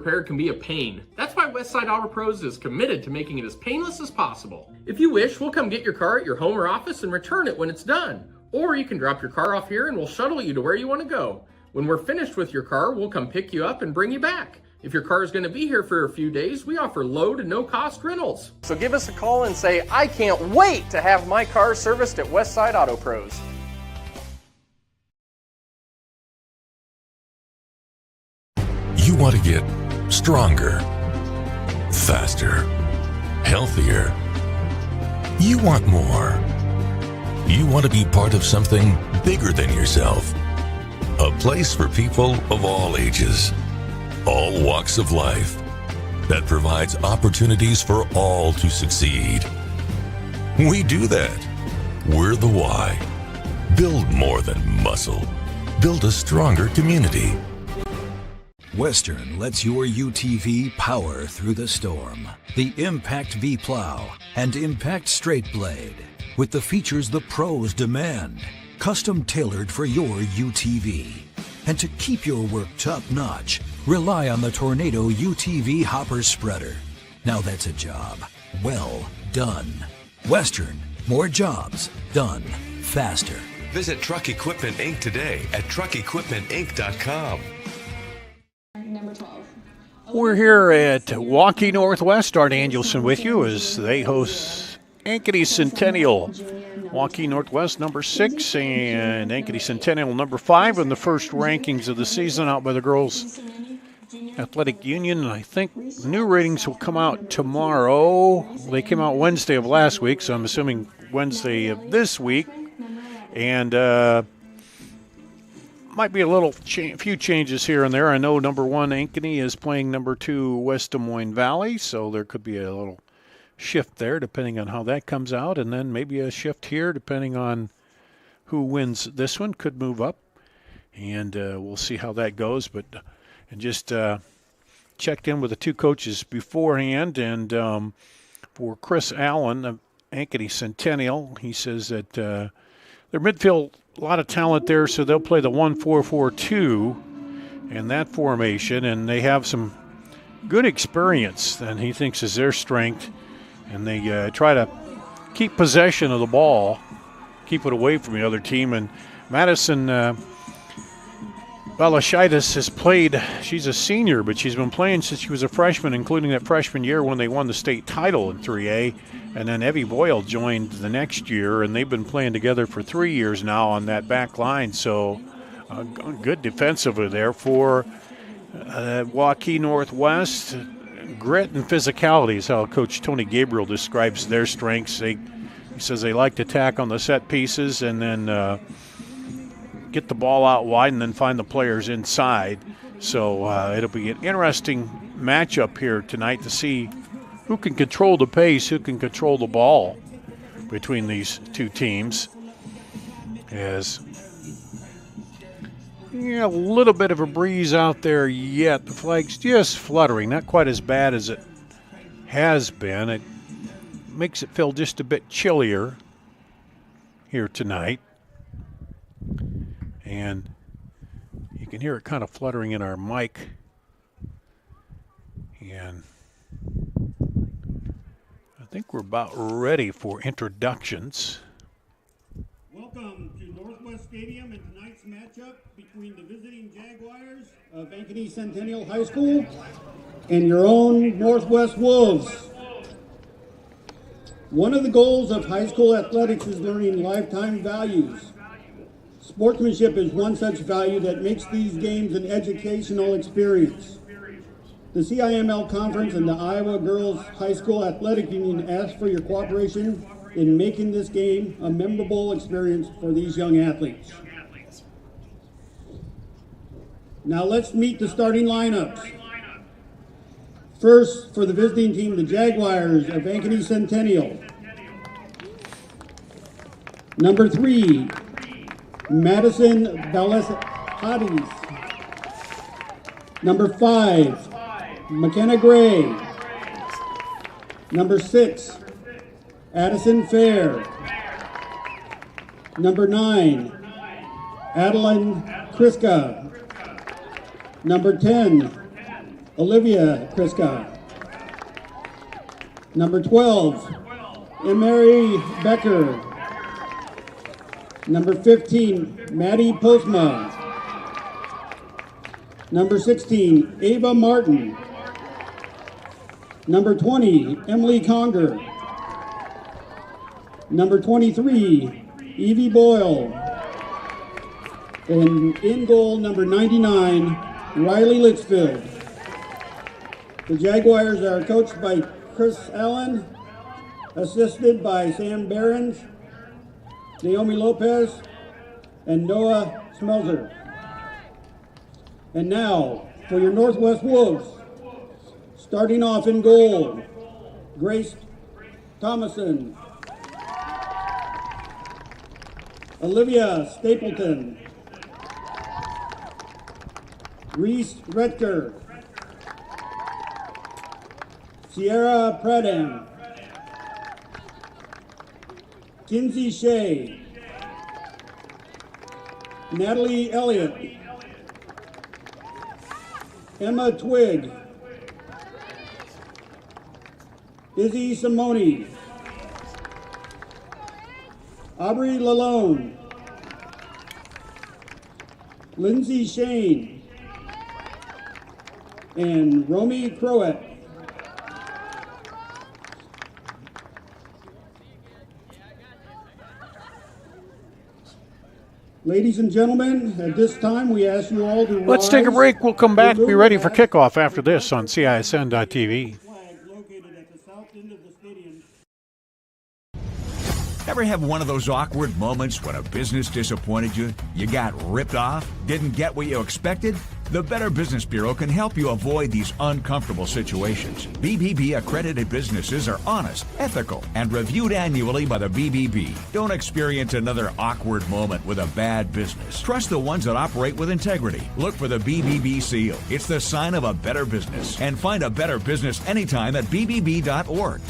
Repair can be a pain. That's why Westside Auto Pros is committed to making it as painless as possible. If you wish, we'll come get your car at your home or office and return it when it's done. Or you can drop your car off here and we'll shuttle you to where you want to go. When we're finished with your car, we'll come pick you up and bring you back. If your car is going to be here for a few days, we offer low to no cost rentals. So give us a call and say, I can't wait to have my car serviced at Westside Auto Pros. You want to get stronger, faster, healthier. You want more. You want to be part of something bigger than yourself. A place for people of all ages, all walks of life, that provides opportunities for all to succeed. We do that. We're the why. Build more than muscle. Build a stronger community. Western lets your UTV power through the storm. The Impact V-Plow and Impact Straight Blade, with the features the pros demand, custom tailored for your UTV. And to keep your work top-notch, rely on the Tornado UTV Hopper Spreader. Now that's a job well done. Western, more jobs done faster. Visit Truck Equipment Inc. today at truckequipmentinc.com. Number 12. We're here at Waukee Northwest. Art Angelson with you as they host Ankeny Centennial. Waukee Northwest number 6 and Ankeny Centennial number 5 in the first rankings of the season out by the Girls Athletic Union. I think new ratings will come out tomorrow. They came out Wednesday of last week, so I'm assuming Wednesday of this week. And might be a few changes here and there. I know number 1 Ankeny is playing number 2 West Des Moines Valley, so there could be a little shift there depending on how that comes out, and then maybe a shift here depending on who wins this one. Could move up, and we'll see how that goes. But and just checked in with the 2 coaches beforehand, and for Chris Allen of Ankeny Centennial, he says that their midfield, a lot of talent there, so they'll play the 1-4-4-2 in that formation, and they have some good experience, and he thinks is their strength. And they try to keep possession of the ball, keep it away from the other team. And Madison Balashaitis has played, she's a senior, but she's been playing since she was a freshman, including that freshman year when they won the state title in 3A. And then Evie Boyle joined the next year, and they've been playing together for 3 years now on that back line. So good defensively there for Waukee Northwest. Grit and physicality is how Coach Tony Gabriel describes their strengths. He says they like to attack on the set pieces and then get the ball out wide and then find the players inside. So it'll be an interesting matchup here tonight to see who can control the pace, who can control the ball between these 2 teams. As a little bit of a breeze out there yet. The flag's just fluttering, not quite as bad as it has been. It makes it feel just a bit chillier here tonight. And you can hear it kind of fluttering in our mic. And I think we're about ready for introductions. Welcome to Northwest Stadium and tonight's matchup between the visiting Jaguars of Ankeny Centennial High School and your own Northwest Wolves. One of the goals of high school athletics is learning lifetime values. Sportsmanship is one such value that makes these games an educational experience. The CIML Conference and the Iowa Girls High School Athletic Union ask for your cooperation in making this game a memorable experience for these young athletes. Now let's meet the starting lineups. First, for the visiting team, the Jaguars of Ankeny Centennial. Number 3, Madison Balashaitis. Number 5, McKenna Gray. Number 6, Addison Fair. Number 9, Adeline Kriska. Number 10, Olivia Kriska. Number 12, Emery Becker. Number 15, Maddie Postma. Number 16, Ava Martin. Number 20, Emily Conger. Number 23, Evie Boyle. And in goal, number 99, Riley Litchfield. The Jaguars are coached by Chris Allen, assisted by Sam Behrens, Naomi Lopez, and Noah Smelzer. And now, for your Northwest Wolves, starting off in goal, Grace Thomason, Olivia Stapleton, Reese Redker, Sierra Pradham, Kinsey Shea, Natalie Elliott, Emma Twigg, Izzy Simone, Aubrey Lalone, Lindsay Shane, and Romy Crowett. Ladies and gentlemen, at this time we ask you all to Let's take a break. We'll come back and be ready for kickoff after this on CISN.TV. Located at the south end of the stadium. Ever have one of those awkward moments when a business disappointed you? You got ripped off? Didn't get what you expected? The Better Business Bureau can help you avoid these uncomfortable situations. BBB accredited businesses are honest, ethical, and reviewed annually by the BBB. Don't experience another awkward moment with a bad business. Trust the ones that operate with integrity. Look for the BBB seal. It's the sign of a better business. And find a better business anytime at bbb.org.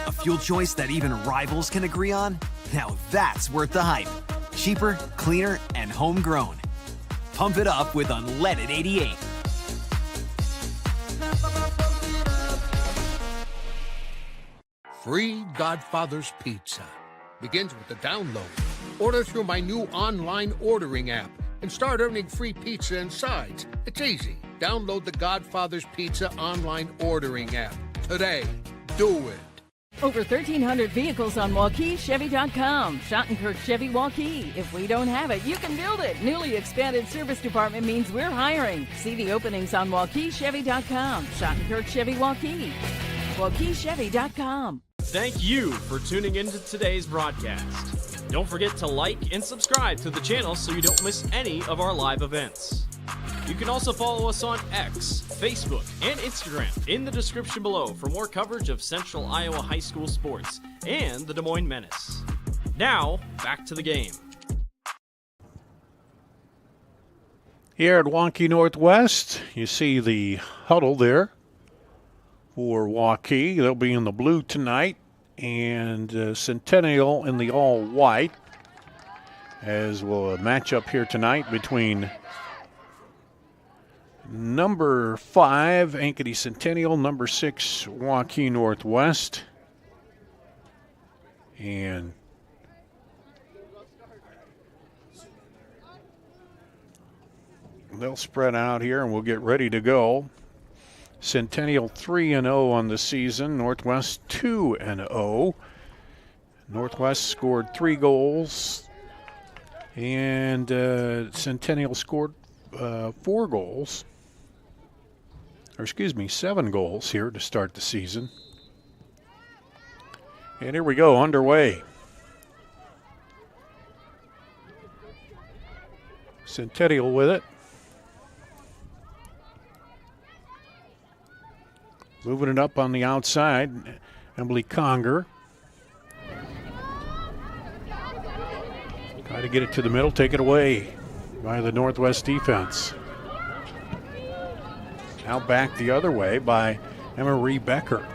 A fuel choice that even rivals can agree on? Now that's worth the hype. Cheaper, cleaner, and homegrown. Pump it up with Unleaded 88. Free Godfather's Pizza begins with the download. Order through my new online ordering app and start earning free pizza and sides. It's easy. Download the Godfather's Pizza online ordering app today. Do it. Over 1,300 vehicles on WaukeeChevy.com. Schottenkirk Chevy Waukee. If we don't have it, you can build it. Newly expanded service department means we're hiring. See the openings on WaukeeChevy.com. Schottenkirk Chevy Waukee. WaukeeChevy.com. Thank you for tuning into today's broadcast. Don't forget to like and subscribe to the channel so you don't miss any of our live events. You can also follow us on X, Facebook, and Instagram in the description below for more coverage of Central Iowa high school sports and the Des Moines Menace. Now, back to the game. Here at Waukee Northwest, you see the huddle there for Waukee. They'll be in the blue tonight, and Centennial in the all-white, as will a matchup here tonight between number 5, Ankeny Centennial, number 6, Waukee Northwest. And they'll spread out here and we'll get ready to go. Centennial 3-0 on the season, Northwest 2-0. Northwest scored 3 goals, and Centennial scored 4 goals. Or excuse me, 7 goals here to start the season. And here we go, underway. Centennial with it. Moving it up on the outside, Emily Conger. Try to get it to the middle, take it away by the Northwest defense. Now back the other way by Emery Becker.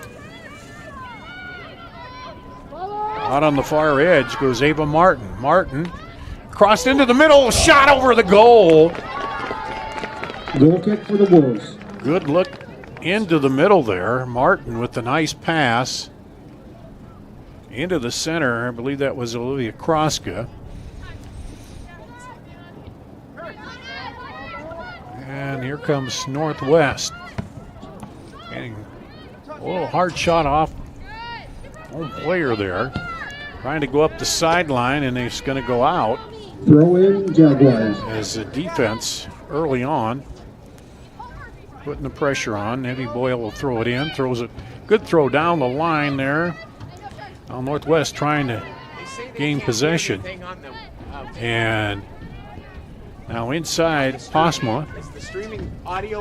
Out on the far edge goes Ava Martin. Martin crossed into the middle, shot over the goal. Goal kick for the Wolves. Good look into the middle there. Martin with the nice pass into the center. I believe that was Olivia Kroska. And here comes Northwest. Getting a little hard shot off home player there. Trying to go up the sideline, and it's going to go out. Throw in Jaguars. As the defense early on putting the pressure on. Heavy Boyle will throw it in. Throws it. Good throw down the line there. Now Northwest trying to gain possession. And now inside Posma.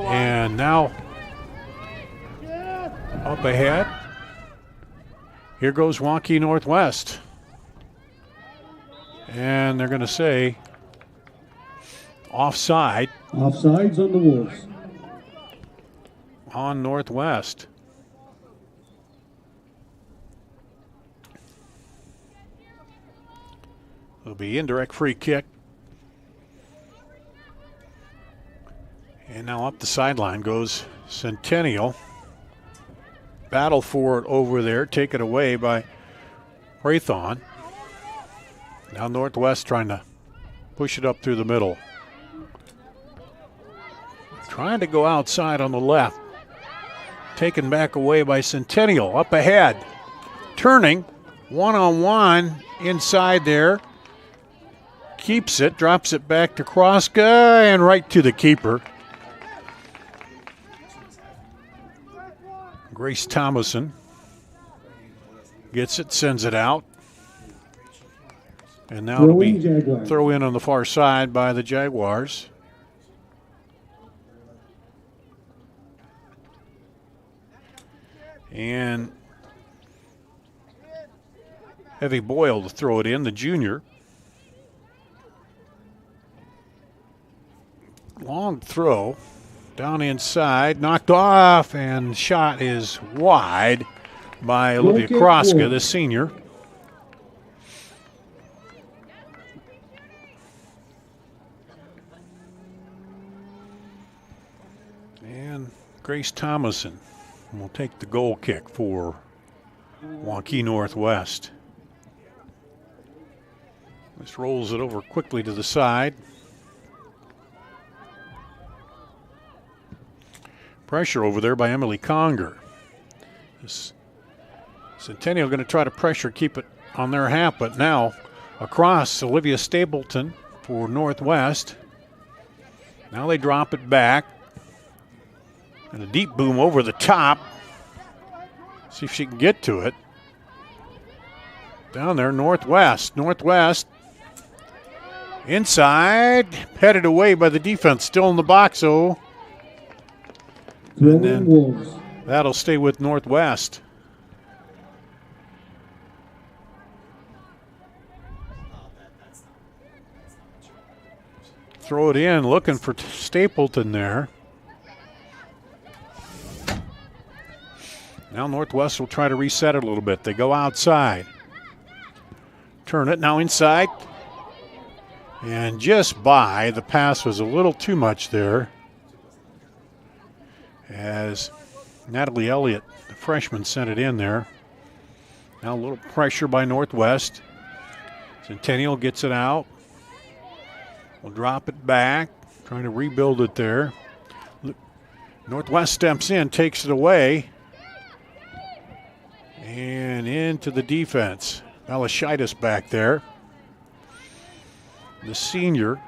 And now up ahead. Here goes Waukee Northwest. And they're going to say offside. Offsides on the Wolves. On Northwest. It'll be indirect free kick. And now up the sideline goes Centennial. Battle for it over there. Taken away by Raython. Now Northwest trying to push it up through the middle. Trying to go outside on the left. Taken back away by Centennial. Up ahead. Turning. One-on-one inside there. Keeps it. Drops it back to Kroska and right to the keeper. Grace Thomason gets it, sends it out. And now it'll be throw in on the far side by the Jaguars. And Heavy Boyle to throw it in, the junior. Long throw. Down inside, knocked off, and shot is wide by Olivia Kroska, the senior. And Grace Thomason will take the goal kick for Waukee Northwest. This rolls it over quickly to the side. Pressure over there by Emily Conger. This Centennial going to try to pressure, keep it on their half, but now across Olivia Stapleton for Northwest. Now they drop it back. And a deep boom over the top. See if she can get to it. Down there, Northwest. Northwest. Inside. Headed away by the defense. Still in the box, though. And then that'll stay with Northwest. Throw it in, looking for Stapleton there. Now Northwest will try to reset it a little bit. They go outside. Turn it now inside. And just by, the pass was a little too much there. As Natalie Elliott, the freshman, sent it in there. Now a little pressure by Northwest. Centennial gets it out. We'll drop it back. Trying to rebuild it there. Northwest steps in, takes it away. And into the defense. Malachaitis back there. The senior.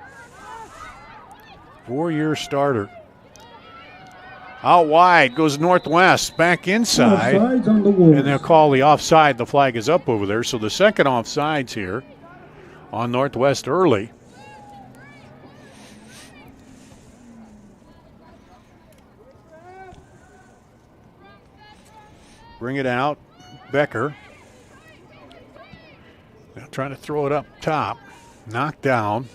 4-year starter. Out wide goes Northwest, back inside, and they'll call the offside. The flag is up over there, so the second offside's here on Northwest early. Bring it out, Becker. Now trying to throw it up top, knocked down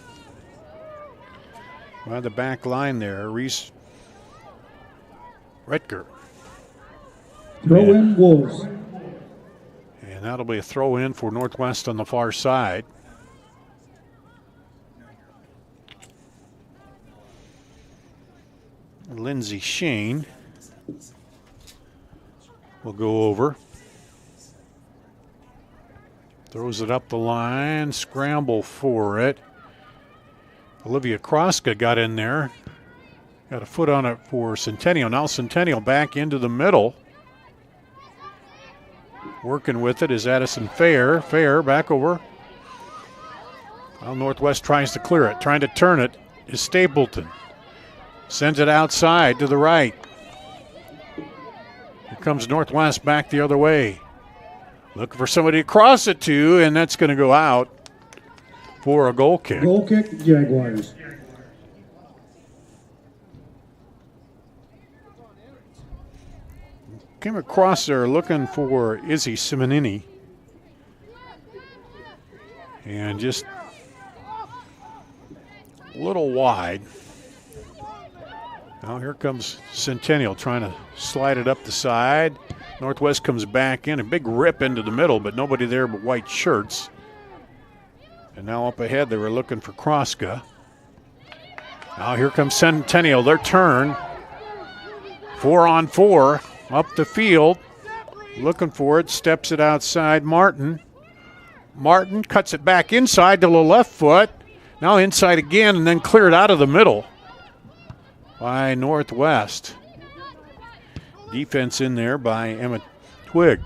by the back line there. Reese Retker. Throw in Wolves. And that'll be a throw in for Northwest on the far side. Lindsey Shane will go over. Throws it up the line, scramble for it. Olivia Kroska got in there. Got a foot on it for Centennial. Now Centennial back into the middle. Working with it is Addison Fair. Fair back over. Well, Northwest tries to clear it. Trying to turn it is Stapleton. Sends it outside to the right. Here comes Northwest back the other way. Looking for somebody to cross it to, and that's going to go out for a goal kick. Goal kick, Jaguars. Came across there looking for Izzy Simonini. And just a little wide. Now here comes Centennial trying to slide it up the side. Northwest comes back in, a big rip into the middle, but nobody there but white shirts. And now up ahead, they were looking for Kroska. Now here comes Centennial, their turn. 4-on-4, up the field. Looking for it, steps it outside. Martin cuts it back inside to the left foot. Now inside again, and then cleared out of the middle by Northwest. Defense in there by Emma Twigg.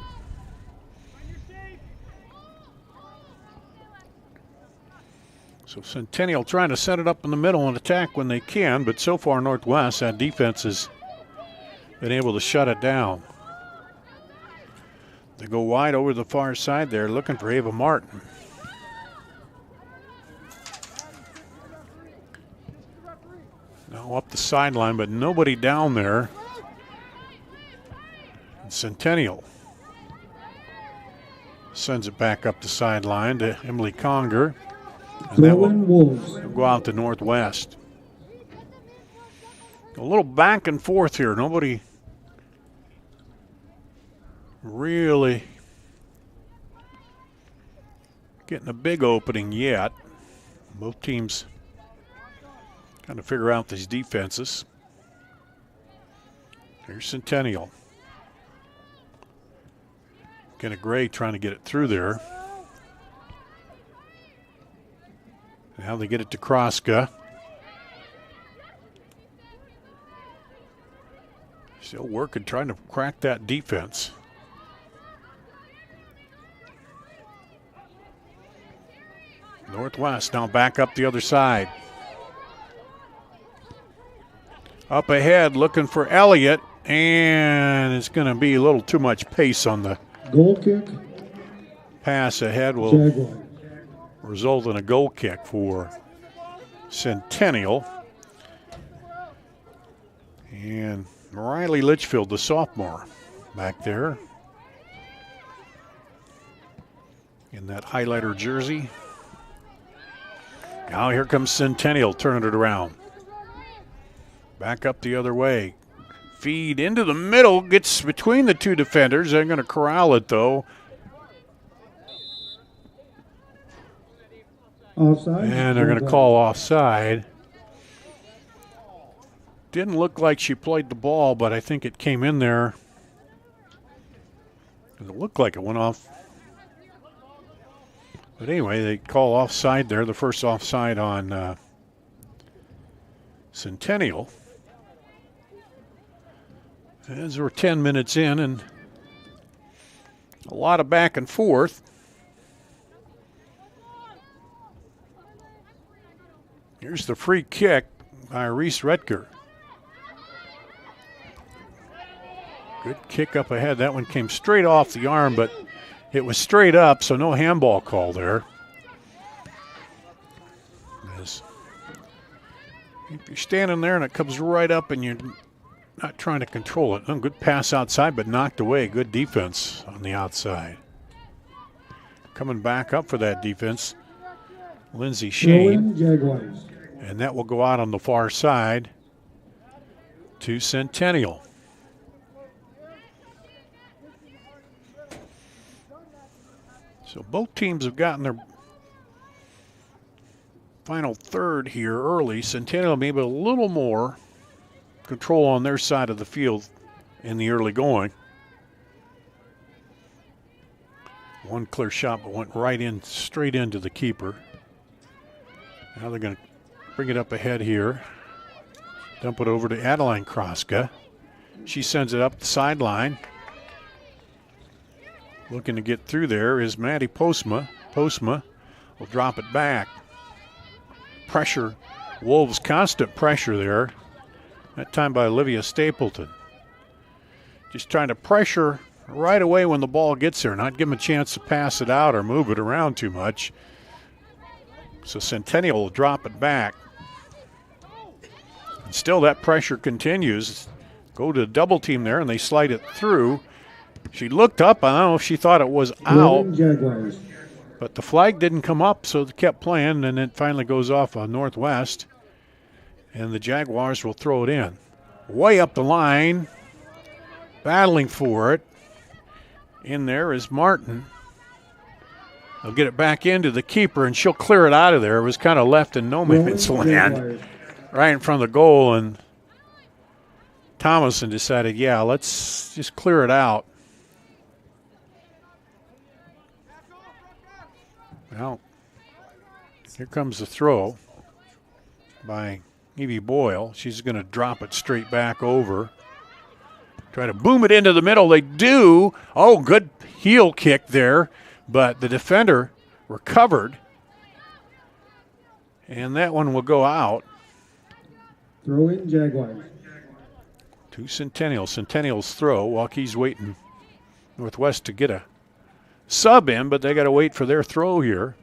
So Centennial trying to set it up in the middle and attack when they can, but so far Northwest, that defense has been able to shut it down. They go wide over the far side there, looking for Ava Martin. Now up the sideline, but nobody down there. Centennial sends it back up the sideline to Emily Conger. And that will go out to Northwest. A little back and forth here. Nobody really getting a big opening yet. Both teams trying to figure out these defenses. Here's Centennial. Kenna Gray trying to get it through there. Now they get it to Kroska. Still working, trying to crack that defense. Northwest now back up the other side. Up ahead looking for Elliott, and it's going to be a little too much pace on the goal kick. Pass ahead will result in a goal kick for Centennial. And Riley Litchfield, the sophomore, back there in that highlighter jersey. Now here comes Centennial, turning it around. Back up the other way. Feed into the middle, gets between the two defenders. They're going to corral it, though. Offside. And they're going to call offside. Didn't look like she played the ball, but I think it came in there. It looked like it went off. But anyway, they call offside there, the first offside on Centennial. As we're 10 minutes in and a lot of back and forth. Here's the free kick by Reese Retker. Good kick up ahead. That one came straight off the arm, but it was straight up, so no handball call there. If you're standing there and it comes right up and you're not trying to control it. Good pass outside, but knocked away. Good defense on the outside. Coming back up for that defense, Lindsey Shane. And that will go out on the far side to Centennial. So both teams have gotten their final third here early. Centennial maybe a little more control on their side of the field in the early going. One clear shot, but went right in, straight into the keeper. Now they're going to bring it up ahead here. Dump it over to Adeline Kroska. She sends it up the sideline. Looking to get through there is Maddie Postma. Postma will drop it back. Pressure, Wolves constant pressure there. That time by Olivia Stapleton. Just trying to pressure right away when the ball gets there, not give them a chance to pass it out or move it around too much. So Centennial will drop it back. And still that pressure continues. Go to the double team there, and they slide it through. She looked up. I don't know if she thought it was out. But the flag didn't come up, so they kept playing, and it finally goes off on Northwest. And the Jaguars will throw it in. Way up the line, battling for it. In there is Martin. They'll get it back into the keeper, and she'll clear it out of there. It was kind of left in no man's land, right in front of the goal, and Thomason decided, yeah, let's just clear it out. Well, here comes the throw by Evie Boyle. She's going to drop it straight back over. Try to boom it into the middle. They do. Oh, good heel kick there, but the defender recovered, and that one will go out. Throw in Jaguars. To Centennial. Centennial's throw. Waukee's waiting Northwest to get a sub in, but they got to wait for their throw here.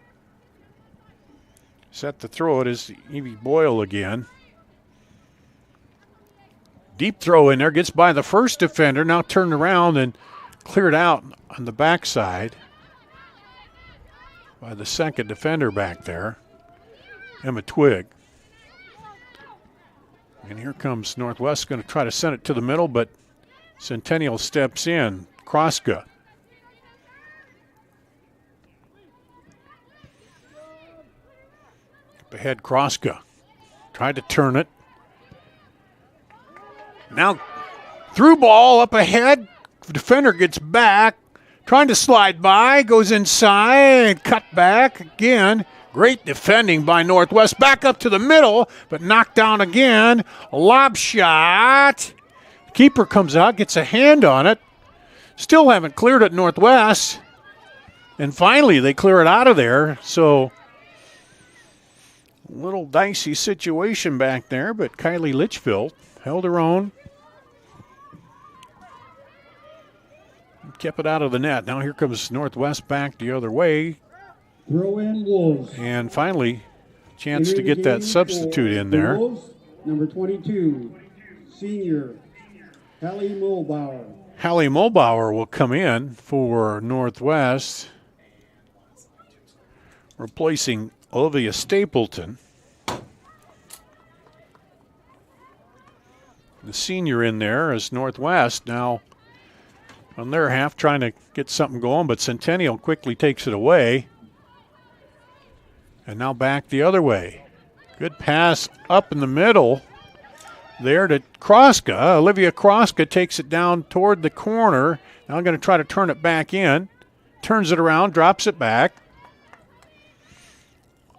Set to throw it is Evie Boyle again. Deep throw in there, gets by the first defender, now turned around and cleared out on the backside by the second defender back there, Emma Twigg. And here comes Northwest, going to try to send it to the middle, but Centennial steps in. Kroska. Up ahead, Kroska. Tried to turn it. Now, through ball up ahead. The defender gets back. Trying to slide by. Goes inside. Cut back again. Great defending by Northwest. Back up to the middle, but knocked down again. A lob shot. Keeper comes out, gets a hand on it. Still haven't cleared it, Northwest. And finally, they clear it out of there. So, a little dicey situation back there, but Kylie Litchfield held her own. Kept it out of the net. Now here comes Northwest back the other way. Throw in Wolves. And finally, chance to get that substitute in there. Wolves, number 22, senior Hallie Mulbauer. Hallie Mulbauer will come in for Northwest, replacing Olivia Stapleton. The senior in there is Northwest now on their half trying to get something going, but Centennial quickly takes it away. And now back the other way. Good pass up in the middle there to Kroska. Olivia Kroska takes it down toward the corner. Now I'm going to try to turn it back in. Turns it around, drops it back.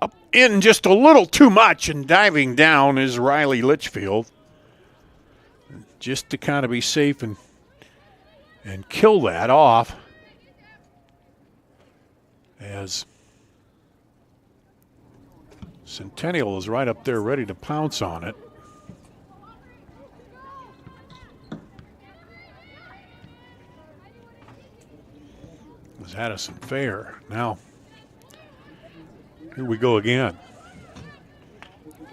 Up in just a little too much, and diving down is Riley Litchfield. Just to kind of be safe and kill that off as Centennial is right up there ready to pounce on it. It was Addison Fair. Now, here we go again.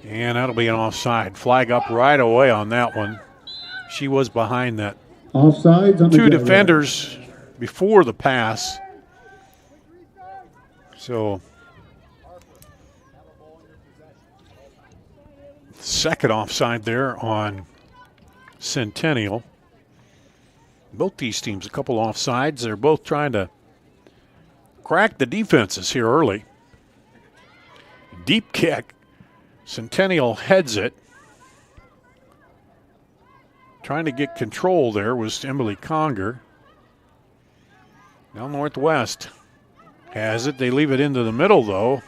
And that'll be an offside. Flag up right away on that one. She was behind that. Offsides on two defenders before the pass. So, second offside there on Centennial. Both these teams, a couple offsides. They're both trying to cracked the defenses here early. Deep kick. Centennial heads it. Trying to get control there was Emily Conger. Now Northwest has it. They leave it into the middle, though.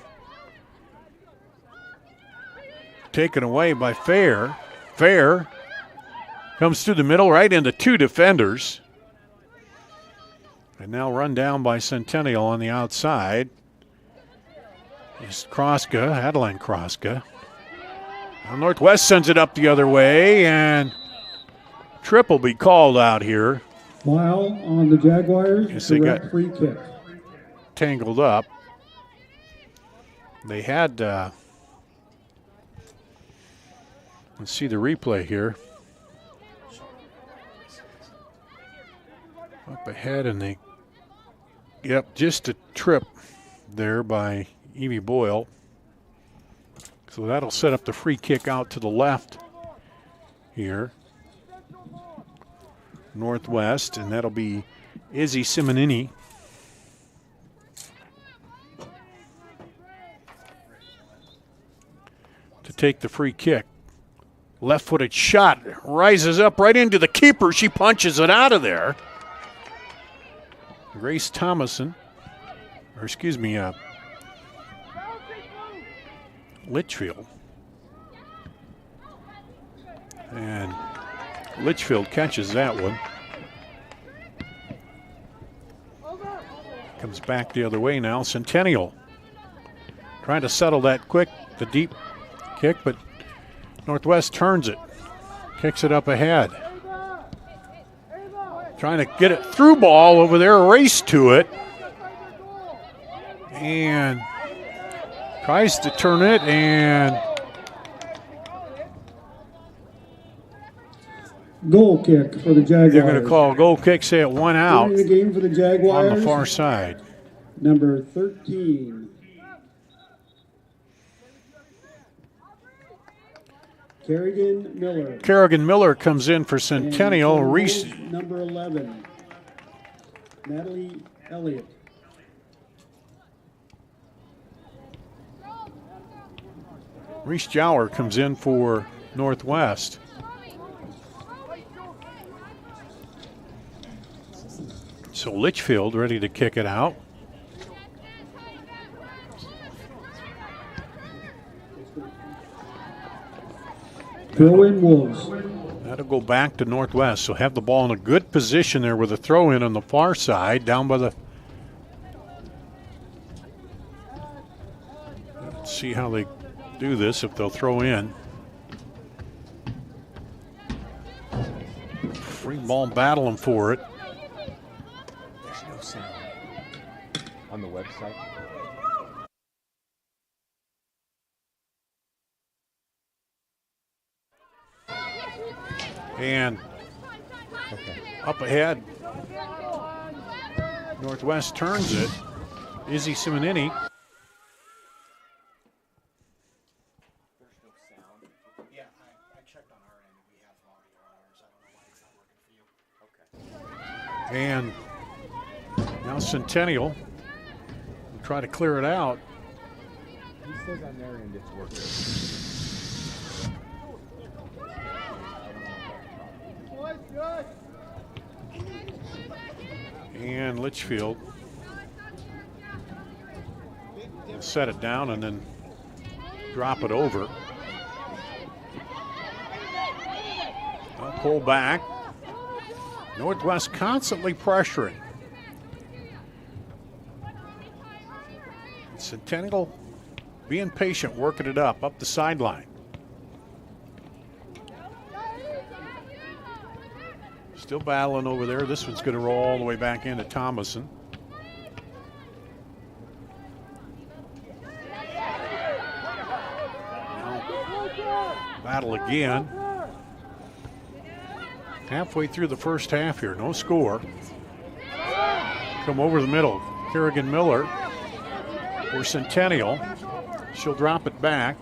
Taken away by Fair. Fair comes through the middle right into two defenders. And now run down by Centennial on the outside. Is Kroska, Adeline Kroska. Now Northwest sends it up the other way, and trip will be called out here. Foul on the Jaguars. Yes, they got free kick. Tangled up. They had, let's see the replay here. Up ahead, and they, yep, just a trip there by Evie Boyle. So that'll set up the free kick out to the left here. Northwest, and that'll be Izzy Simonini. To take the free kick. Left-footed shot, rises up right into the keeper. She punches it out of there. Grace Thomason, or excuse me, Litchfield. And Litchfield catches that one. Comes back the other way now. Centennial trying to settle that quick, the deep kick, but Northwest turns it, kicks it up ahead. Trying to get it through ball over there, race to it. And tries to turn it, and goal kick for the Jaguars. they're going to call a goal kick, say it one out. Winning the game for the Jaguars. On the far side. Number 13. Kerrigan Miller. Kerrigan Miller comes in for Centennial. Reese. Number 11. Natalie Elliott. Reese Jower comes in for Northwest. So Litchfield ready to kick it out. Throw-in Wolves. That'll go back to Northwest. So have the ball in a good position there with a throw-in on the far side, down by the. Let's see how they do this, if they'll throw in. Free ball battling for it. There's no sound on the website. And up ahead, Northwest turns it. Izzy Simonini. And now Centennial will try to clear it out. He says on their end it's working. And Litchfield will set it down and then drop it over. I'll pull back. Northwest constantly pressuring. Centennial being patient, working it up the sideline. Still battling over there. This one's going to roll all the way back into Thomason. Now, battle again. Halfway through the first half here, no score. Come over the middle, Kerrigan Miller for Centennial. She'll drop it back.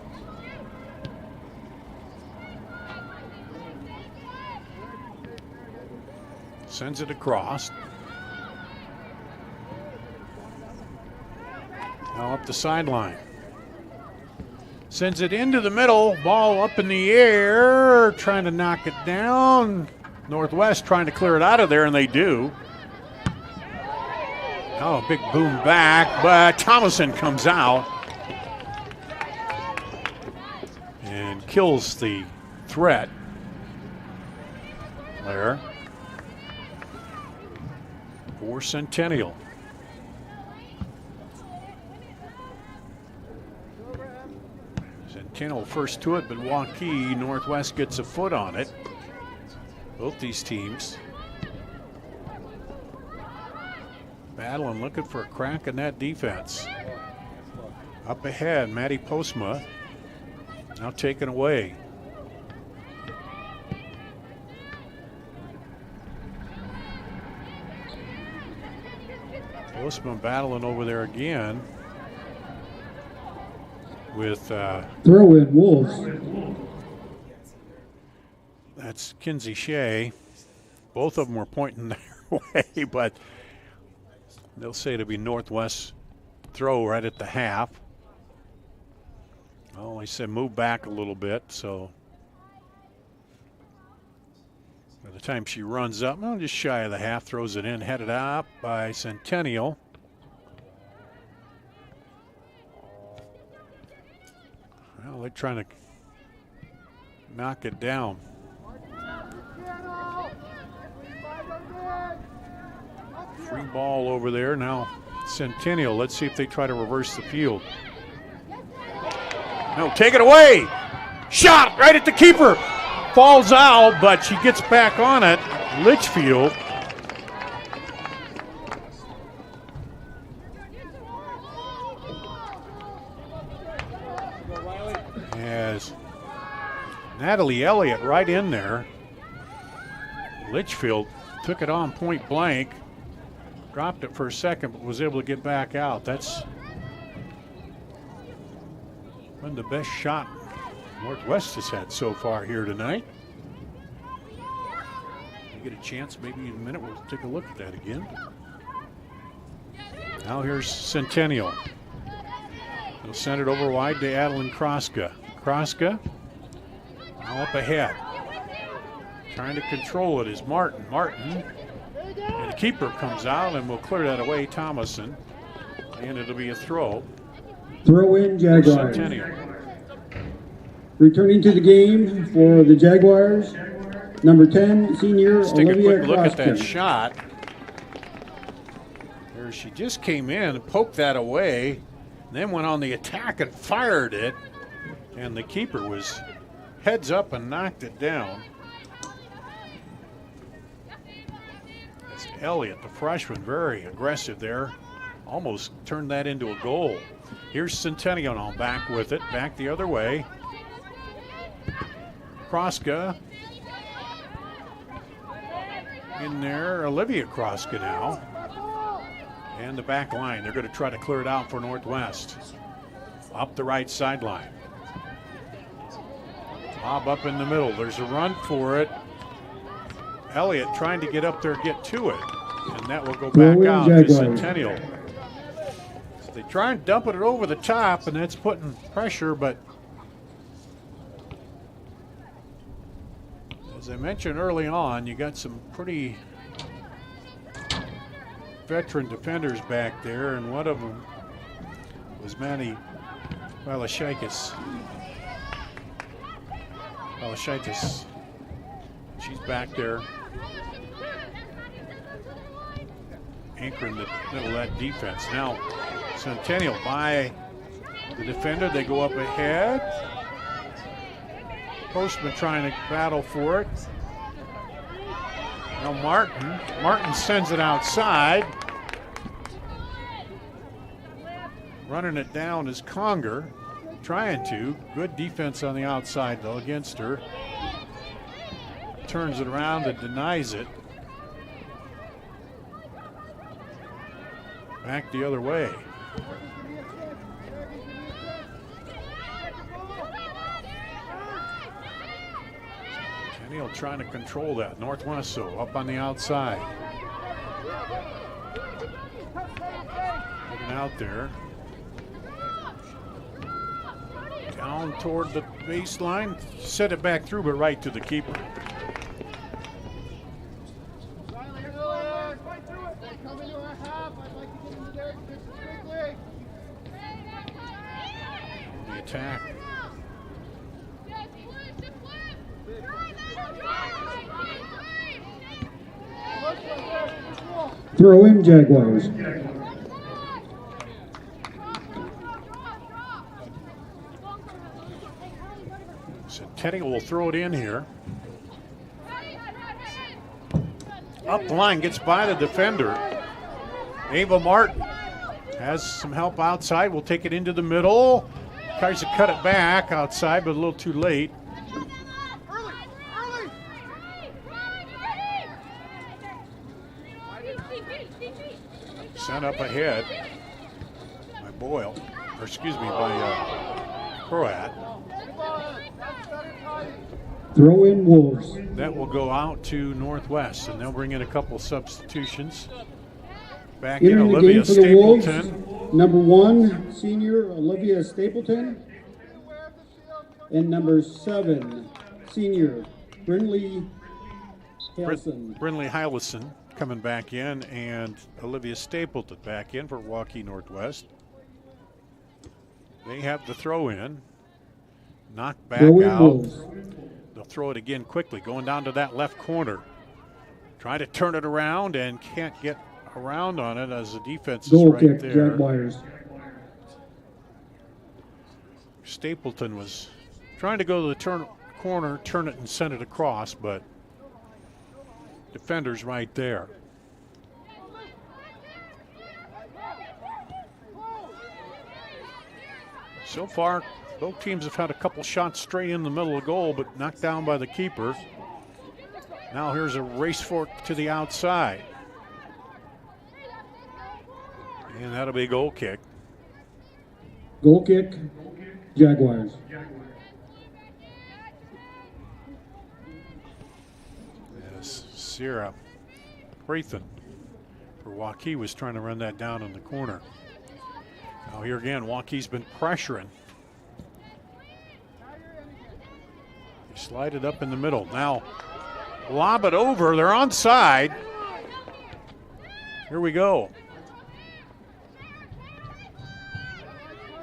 Sends it across. Now up the sideline. Sends it into the middle. Ball up in the air. Trying to knock it down. Northwest trying to clear it out of there, and they do. Oh, big boom back, but Thomason comes out and kills the threat there for Centennial. Centennial first to it, but Waukee Northwest gets a foot on it. Both these teams battling, looking for a crack in that defense. Up ahead, Matty Postma now taken away. Postma battling over there again with throw in Wolves. That's Kinsey Shea. Both of them were pointing their way, but they'll say it'll be Northwest throw right at the half. Oh, he said move back a little bit, so by the time she runs up, well, just shy of the half, throws it in, headed up by Centennial. Well, they're trying to knock it down. Free ball over there. Now Centennial, let's see if they try to reverse the field. No, take it away. Shot right at the keeper. Falls out, but she gets back on it. Litchfield. As Natalie Elliott right in there. Litchfield took it on point blank. Dropped it for a second, but was able to get back out. That's one of the best shot Northwest has had so far here tonight. You get a chance, maybe in a minute, we'll take a look at that again. Now here's Centennial. They'll send it over wide to Adeline Kroska. Kroska now up ahead. Trying to control it is Martin. Martin. And the keeper comes out and will clear that away, Thomason. And it'll be a throw. Throw in Jaguars. Centennial. Returning to the game for the Jaguars, number 10, senior Let's take Olivia a quick look at that Kroska. shot. There she just came in and poked that away, then went on the attack and fired it. And the keeper was heads up and knocked it down. Elliott, the freshman, very aggressive there. Almost turned that into a goal. Here's Centennial now back with it. Back the other way. Kroska in there. Olivia Kroska now. And the back line. They're going to try to clear it out for Northwest. Up the right sideline. Lob up in the middle. There's a run for it. Elliott trying to get up there, get to it, and that will go back out to Centennial. So they try and dump it over the top, and that's putting pressure, but as I mentioned early on, you got some pretty veteran defenders back there, and one of them was Manny Balashaitis. She's back there, anchoring the middle of that defense. Now, Centennial by the defender. They go up ahead. Postman trying to battle for it. Now Martin sends it outside. Running it down is Conger. Trying to. Good defense on the outside, though, against her. Turns it around and denies it. Back the other way. Centennial trying to control that. Northwest so up on the outside. Getting out there. Down toward the baseline. Set it back through, but right to the keeper. The attack. Throw in Jaguars. Centennial will throw it in here. Up the line, gets by the defender. Ava Martin has some help outside. Will take it into the middle. Tries to cut it back outside, but a little too late. Sent up ahead by Boyle, or excuse me, by Croat. Throw in Wolves. That will go out to Northwest, and they'll bring in a couple substitutions. Back in Entering the Olivia game for the Wolves, Stapleton. number 1, senior Olivia Stapleton. And number 7, senior Brindley Halson. Brindley Hylison coming back in, and Olivia Stapleton back in for Waukee Northwest. They have the throw in. Knocked back out. Wolves. They'll throw it again quickly, going down to that left corner. Try to turn it around and can't get around on it as the defense is Goal right kick, there. Jaguars. Stapleton was trying to go to the corner, turn it and send it across, but defender's right there. So far, both teams have had a couple shots straight in the middle of the goal, but knocked down by the keeper. Now here's a race for it to the outside. And that'll be a goal kick. Goal kick, Jaguars. As Sierra Prathan for Waukee was trying to run that down in the corner. Now here again, Waukee's been pressuring. They slide it up in the middle. Now lob it over, they're onside. Here we go.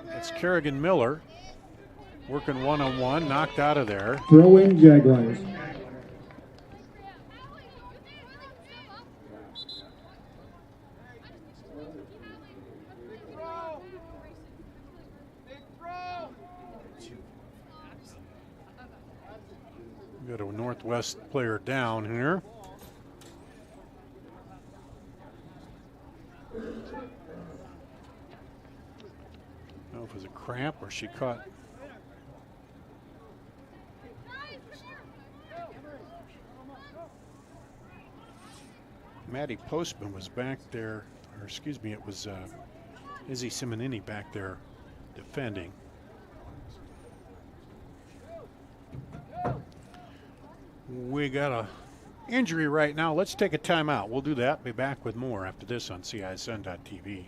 That's Kerrigan Miller working one-on-one, knocked out of there. Throw in Jaguars. Got a Northwest player down here. I don't know if it was a cramp or she caught. Maddie Postman was back there, or excuse me, it was Izzy Simonini back there defending. We got a injury right now. Let's take a timeout. We'll do that. Be back with more after this on CISN.TV.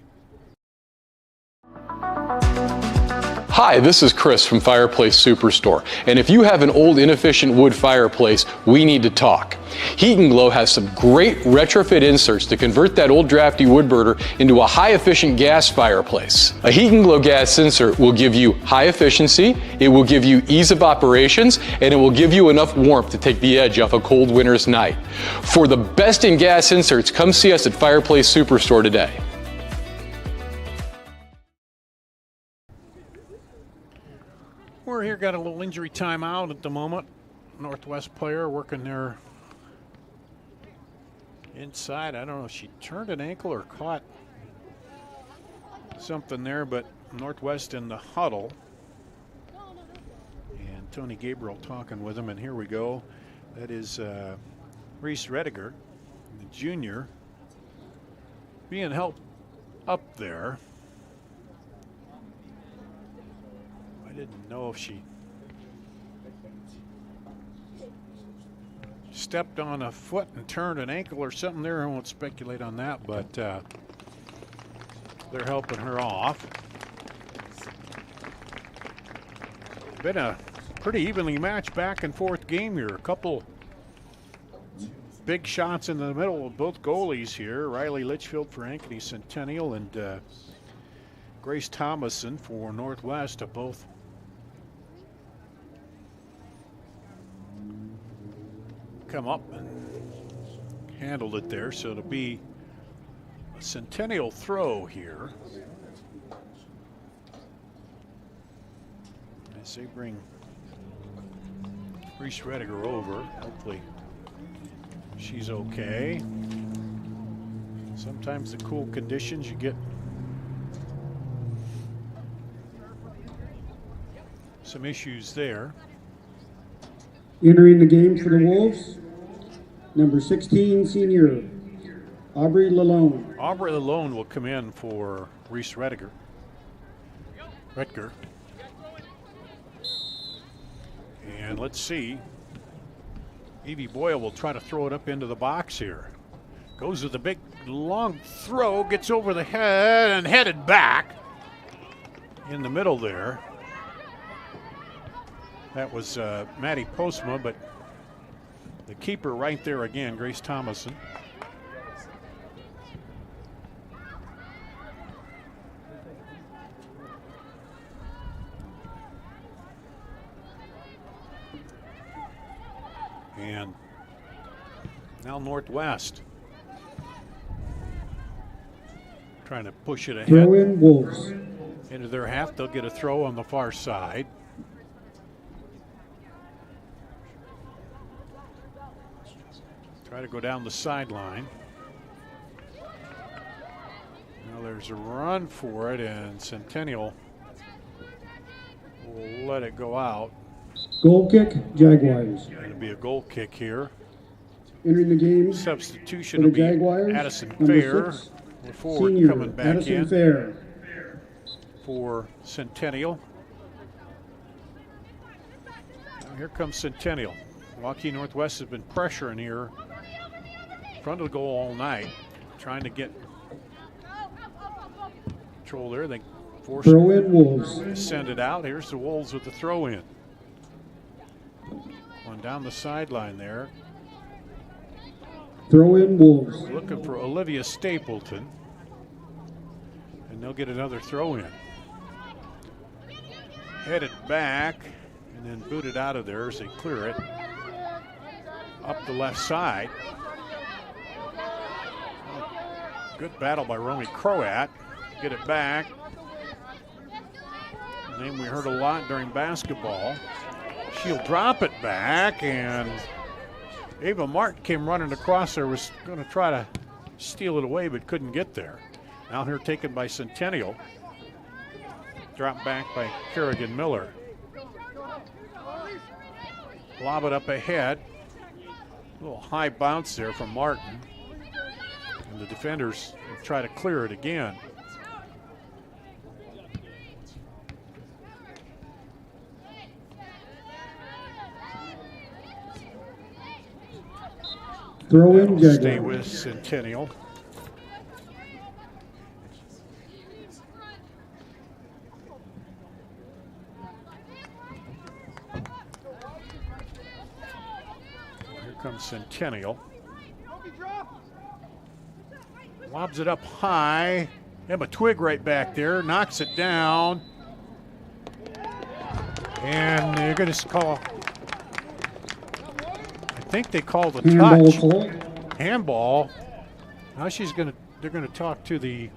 Hi, this is Chris from Fireplace Superstore, and if you have an old inefficient wood fireplace, we need to talk. Heat & Glow has some great retrofit inserts to convert that old drafty wood burner into a high efficient gas fireplace. A Heat & Glow gas insert will give you high efficiency, it will give you ease of operations, and it will give you enough warmth to take the edge off a cold winter's night. For the best in gas inserts, come see us at Fireplace Superstore today. We're here, got a little injury timeout at the moment. Northwest player working there inside. I don't know if she turned an ankle or caught something there, but Northwest in the huddle. And Tony Gabriel talking with him, and here we go. That is Reese Rediger, the junior, being helped up there. I didn't know if she stepped on a foot and turned an ankle or something there. I won't speculate on that, but they're helping her off. been a pretty evenly matched back and forth game here. A couple big shots in the middle of both goalies here. Riley Litchfield for Ankeny Centennial and Grace Thomason for Northwest have both come up and handled it there. So it'll be a Centennial throw here as they bring Reese Rediger over. Hopefully she's okay. Sometimes the cool conditions, you get some issues there. Entering the game for the Wolves, number 16, senior Aubrey Lalone. Aubrey Lalone will come in for Reese Rediger. And let's see. Evie Boyle will try to throw it up into the box here. Goes with a big long throw, gets over the head and headed back in the middle there. That was Maddie Postma, but the keeper right there again, Grace Thomason. And now Northwest trying to push it ahead. Throw in Wolves. Into their half, they'll get a throw on the far side. Try to go down the sideline. Now there's a run for it, and Centennial will let it go out. Goal kick, Jaguars. Going to be a goal kick here. Entering the game. Substitution for will the be Jaguars, Addison number Fair. 6, The forward senior coming back Addison in Fair. for Centennial. Now here comes Centennial. Waukee Northwest has been pressuring here. Front of the goal all night, trying to get control there. They force Throw in Wolves. Send it out. Here's the Wolves with the throw in. One down the sideline there. Throw in Wolves. Looking for Olivia Stapleton. And they'll get another throw in. Headed back and then booted out of there as they clear it. Up the left side. Good battle by Romy Croat. Get it back. A name we heard a lot during basketball. She'll drop it back, and Ava Martin came running across there, was going to try to steal it away, but couldn't get there. Now here taken by Centennial. Dropped back by Kerrigan Miller. Lob it up ahead. A little high bounce there from Martin. And the defenders will try to clear it again. Throw in Jaguars. Stay with Centennial. Here comes Centennial. Lobs it up high. Emma Twig right back there, knocks it down. And they're going to call, I think they called a Handball touch. call. Handball. Now they're going to talk to the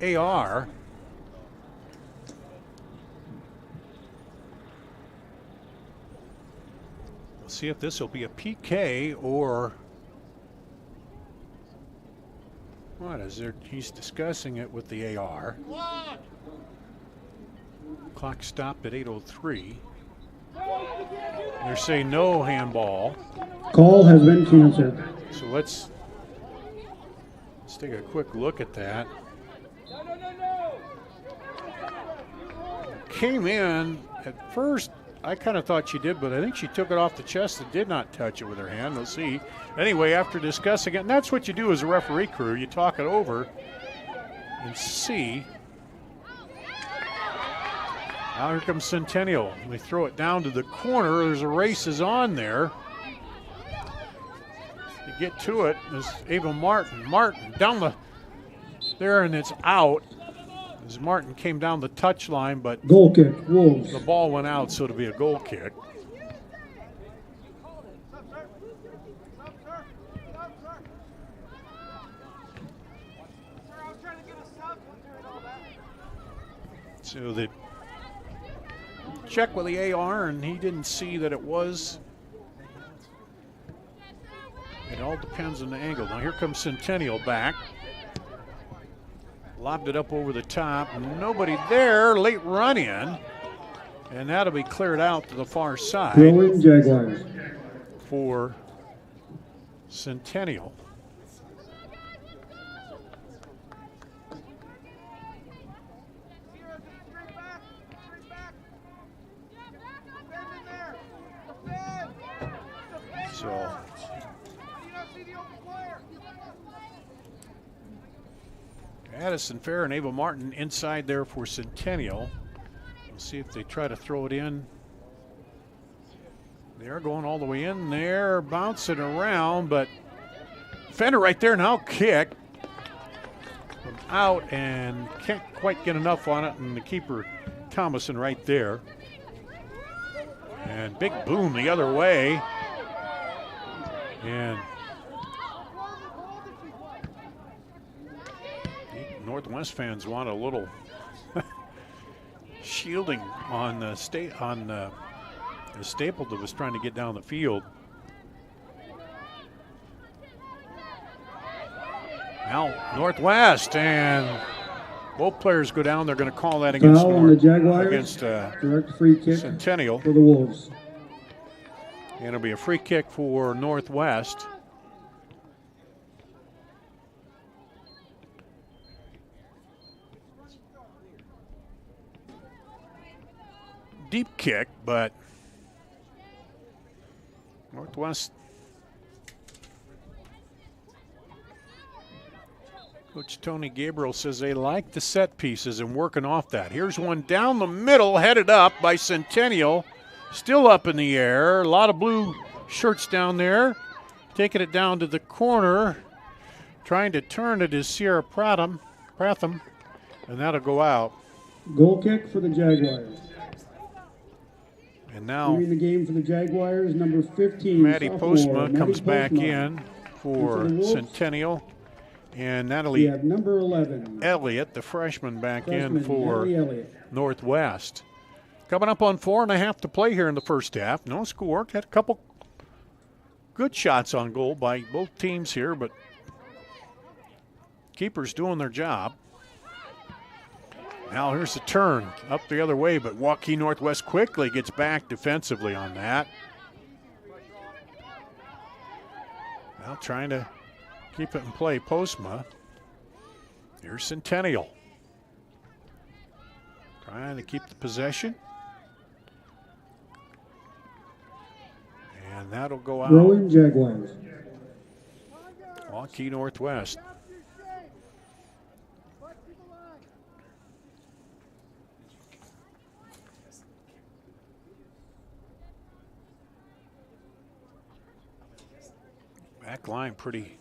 AR. We'll see if this will be a PK or what is there? He's discussing it with the AR. Clock stopped at 8:03. They're saying no handball. Call has been canceled. So let's take a quick look at that. Came in at first. I kind of thought she did, but I think she took it off the chest and did not touch it with her hand. We'll see. Anyway, after discussing it, and that's what you do as a referee crew. You talk it over and see. Now here comes Centennial. They throw it down to the corner. There's a races on there. To get to it is Ava Martin. Martin down there, and it's out. As Martin came down the touch line, but goal kick, Wolves. The ball went out, so it'll be a goal kick. So they check with the AR, and he didn't see that it was. It all depends on the angle. Now here comes Centennial back. Lobbed it up over the top. Nobody there. Late run in. And that'll be cleared out to the far side. Throw-in Jaguars. For Centennial. So Addison Fair and Ava Martin inside there for Centennial. We'll see if they try to throw it in. They're going all the way in there, bouncing around, but Fender right there now kick. Out and can't quite get enough on it, and the keeper Thomason right there. And big boom the other way. And Northwest fans want a little shielding on the Stapleton was trying to get down the field. Now Northwest, and both players go down. They're going to call that against the Jaguars. Against direct free kick Centennial for the Wolves. And it'll be a free kick for Northwest. Deep kick, but Northwest. Coach Tony Gabriel says they like the set pieces and working off that. Here's one down the middle, headed up by Centennial. Still up in the air. A lot of blue shirts down there. Taking it down to the corner. Trying to turn it is Sierra Pratham. And that'll go out. Goal kick for the Jaguars. And now leading the game for the Jaguars, number 15. Maddie Postma comes back in for Centennial. And Natalie number 11. Elliott, the freshman, back in for Northwest. Coming up on 4.5 to play here in the first half. No score. Had a couple good shots on goal by both teams here, but keepers doing their job. Now here's the turn up the other way, but Waukee Northwest quickly gets back defensively on that. Now trying to keep it in play, Postma. Here's Centennial. Trying to keep the possession. And that'll go out. Throw-in Jaguars. Waukee Northwest. Back line pretty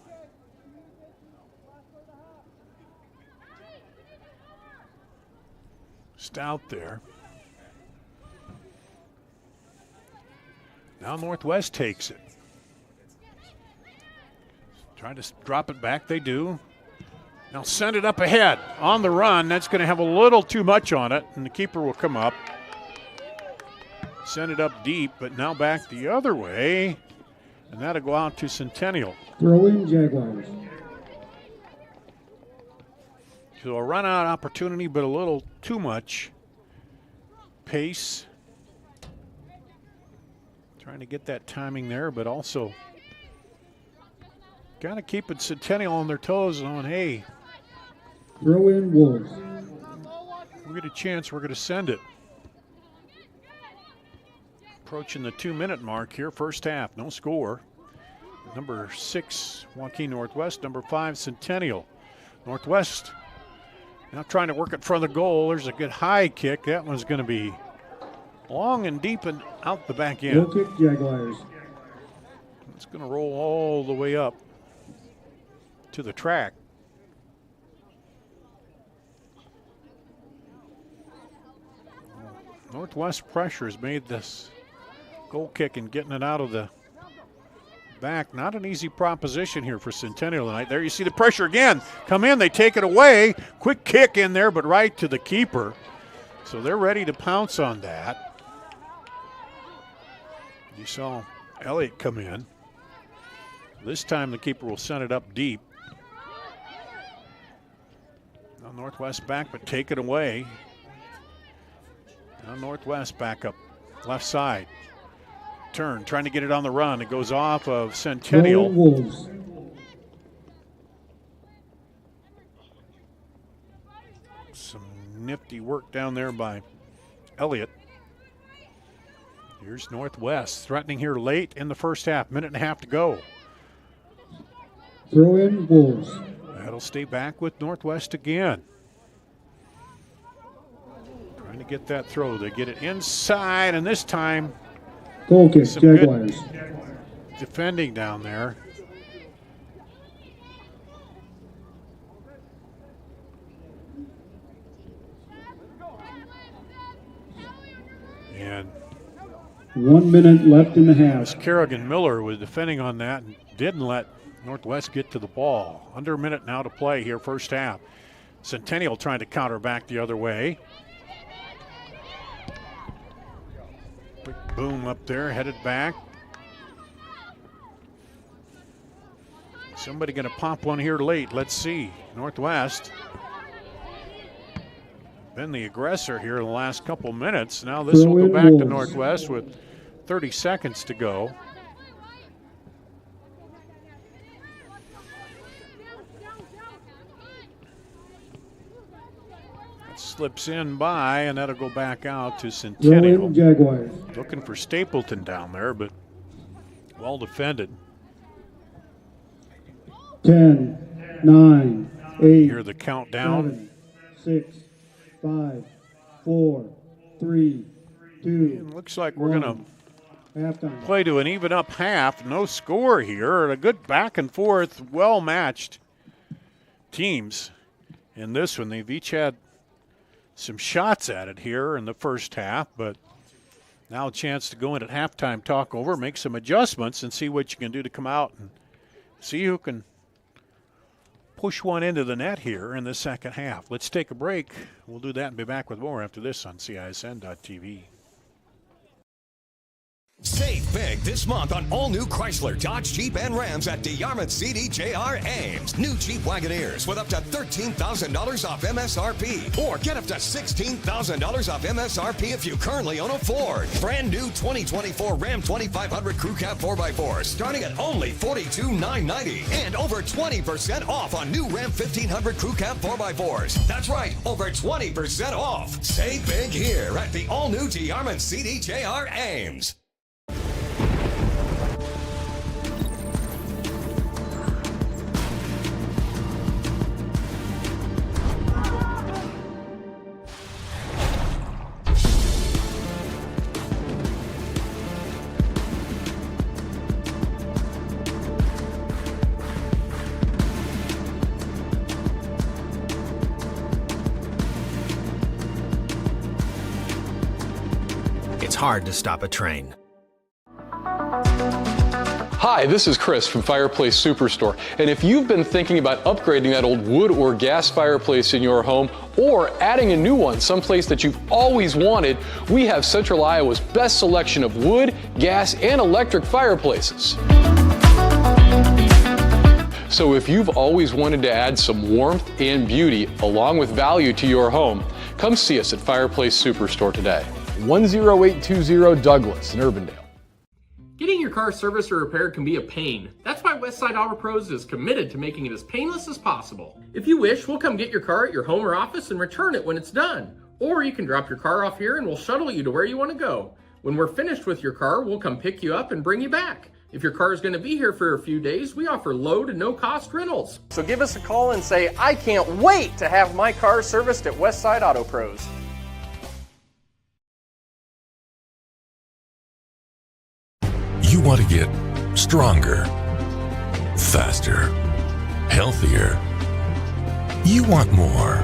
stout there. Now Northwest takes it. Trying to drop it back, they do. Now send it up ahead on the run. That's going to have a little too much on it, and the keeper will come up. Send it up deep, but now back the other way. And that'll go out to Centennial. Throw-in Jaguars. So a run-out opportunity, but a little too much pace. Trying to get that timing there, but also got to keep it Centennial on their toes and on, hey. Throw-in Wolves. We get a chance, we're going to send it. Approaching the 2-minute mark here, first half, no score. Number 6, Waukee Northwest. Number 5, Centennial. Northwest now trying to work it in front of the goal. There's a good high kick. That one's going to be long and deep and out the back end. Goal kick, Jaguars. It's going to roll all the way up to the track. Northwest pressure has made this goal kick and getting it out of the back. Not an easy proposition here for Centennial tonight. There you see the pressure again. Come in, they take it away. Quick kick in there, but right to the keeper. So they're ready to pounce on that. You saw Elliott come in. This time the keeper will send it up deep. Now Northwest back, but take it away. Now Northwest back up, left side. Turn, trying to get it on the run. It goes off of Centennial. Wolves. Some nifty work down there by Elliott. Here's Northwest threatening here late in the first half. Minute and a half to go. Throw in Wolves. That'll stay back with Northwest again. Trying to get that throw. They get it inside, and this time Goal kick, some good Jaguars. defending down there. And 1 minute left in the half. Kerrigan Miller was defending on that and didn't let Northwest get to the ball. Under a minute now to play here, first half. Centennial trying to counter back the other way. Quick boom up there, headed back. Somebody going to pop one here late. Let's see. Northwest. Been the aggressor here in the last couple minutes. Now this will go back to Northwest with 30 seconds to go. Slips in by, and that'll go back out to Centennial. Jaguars. Looking for Stapleton down there, but well defended. 10, 9, 8. Hear the countdown. 7, 6, 5, 4, 3, 2. It looks like we're going to halftime. Play to an even up half. No score here. A good back and forth, well matched teams in this one. They've each had some shots at it here in the first half, but now a chance to go in at halftime, talk over, make some adjustments, and see what you can do to come out and see who can push one into the net here in the second half. Let's take a break. We'll do that and be back with more after this on CISN.TV. Save big this month on all new Chrysler, Dodge, Jeep, and Rams at DeYarmouth CDJR Ames. New Jeep Wagoneers with up to $13,000 off MSRP. Or get up to $16,000 off MSRP if you currently own a Ford. Brand new 2024 Ram 2500 Crew Cab 4x4 starting at only $42,990. And over 20% off on new Ram 1500 Crew Cab 4x4s. That's right, over 20% off. Save big here at the all-new DeYarmouth CDJR Ames. It's hard to stop a train. Hi, this is Chris from Fireplace Superstore, and if you've been thinking about upgrading that old wood or gas fireplace in your home or adding a new one someplace that you've always wanted, we have Central Iowa's best selection of wood, gas, and electric fireplaces. So if you've always wanted to add some warmth and beauty along with value to your home, come see us at Fireplace Superstore today. 10820 Douglas in Urbandale. Getting your car serviced or repaired can be a pain. That's why Westside Auto Pros is committed to making it as painless as possible. If you wish, we'll come get your car at your home or office and return it when it's done. Or you can drop your car off here and we'll shuttle you to where you want to go. When we're finished with your car, we'll come pick you up and bring you back. If your car is going to be here for a few days, we offer low to no cost rentals. So give us a call and say, I can't wait to have my car serviced at Westside Auto Pros. want to get stronger, faster, healthier. You want more.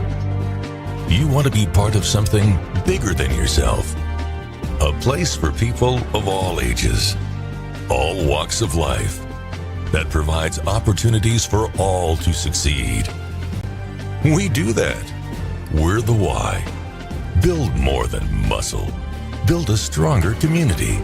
You want to be part of something bigger than yourself. A place for people of all ages, all walks of life, that provides opportunities for all to succeed. We do that. We're the why. Build more than muscle. Build a stronger community.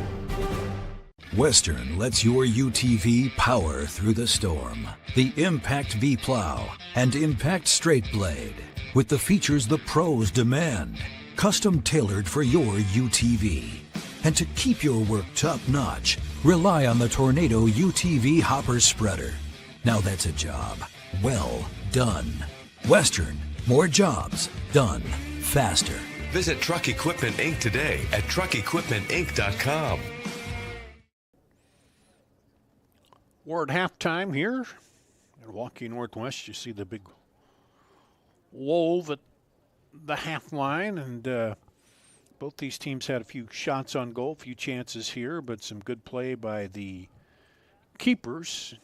Western lets your UTV power through the storm. The Impact V Plow and Impact Straight Blade, with the features the pros demand. Custom tailored for your UTV. And to keep your work top-notch, rely on the Tornado UTV Hopper Spreader. Now that's a job well done. Western, more jobs done faster. Visit Truck Equipment Inc. today at truckequipmentinc.com. We're at halftime here at Waukee Northwest. You see the big wove at the half line, and both these teams had a few shots on goal, a few chances here, but some good play by the keepers.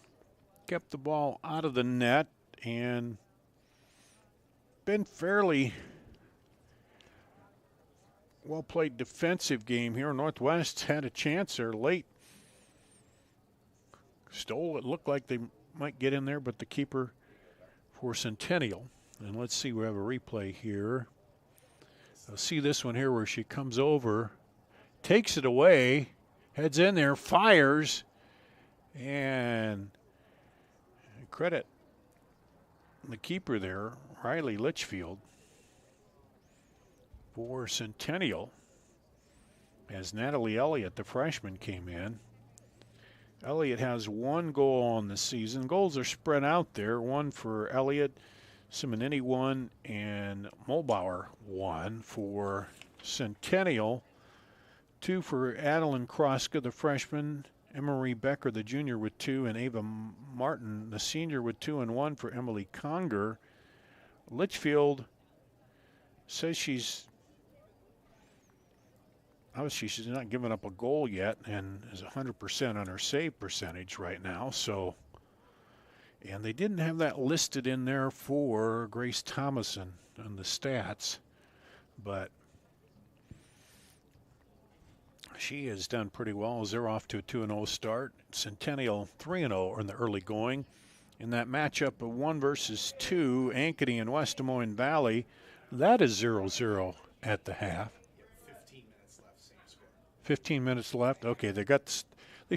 Kept the ball out of the net and been fairly well-played defensive game here. Northwest had a chance there late. Stole, it looked like they might get in there, but the keeper for Centennial. And let's see, we have a replay here. I'll see this one here where she comes over, takes it away, heads in there, fires, and credit the keeper there, Riley Litchfield, for Centennial, as Natalie Elliott, the freshman, came in. Elliott has one goal on the season. Goals are spread out there. One for Elliott, Simonini one, and Mulbauer one for Centennial. Two for Adeline Kroska, the freshman, Emery Becker, the junior, with two, and Ava Martin, the senior, with 2 and 1 for Emily Conger. Litchfield says she's not giving up a goal yet and is 100% on her save percentage right now. So, and they didn't have that listed in there for Grace Thomason on the stats, but she has done pretty well as they're off to a 2-0 start. Centennial 3-0 in the early going. In that matchup of 1 versus 2, Ankeny and West Des Moines Valley, that is 0-0 at the half. 15 minutes left. Okay, they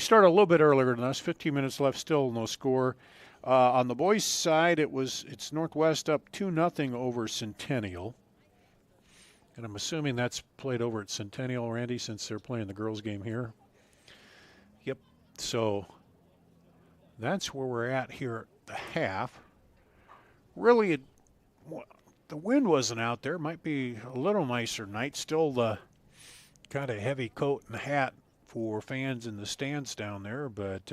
started a little bit earlier than us. 15 minutes left, still no score. On the boys' side, it's Northwest up 2-0 over Centennial. And I'm assuming that's played over at Centennial, Randy, since they're playing the girls' game here. Yep. So that's where we're at here at the half. Really, the wind wasn't out there. Might be a little nicer night. Still the kind of heavy coat and hat for fans in the stands down there, but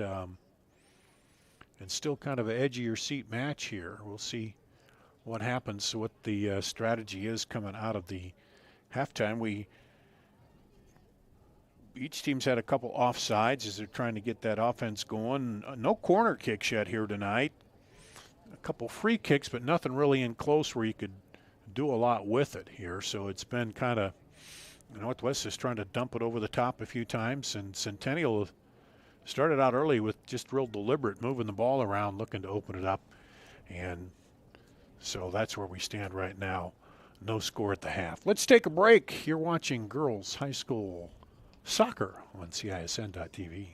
it's still kind of an edgier seat match here. We'll see what happens, what the strategy is coming out of the halftime. Each team's had a couple offsides as they're trying to get that offense going. No corner kicks yet here tonight. A couple free kicks, but nothing really in close where you could do a lot with it here. So it's been kind of, Northwest is trying to dump it over the top a few times, and Centennial started out early with just real deliberate, moving the ball around, looking to open it up. And so that's where we stand right now. No score at the half. Let's take a break. You're watching girls high school soccer on CISN.TV.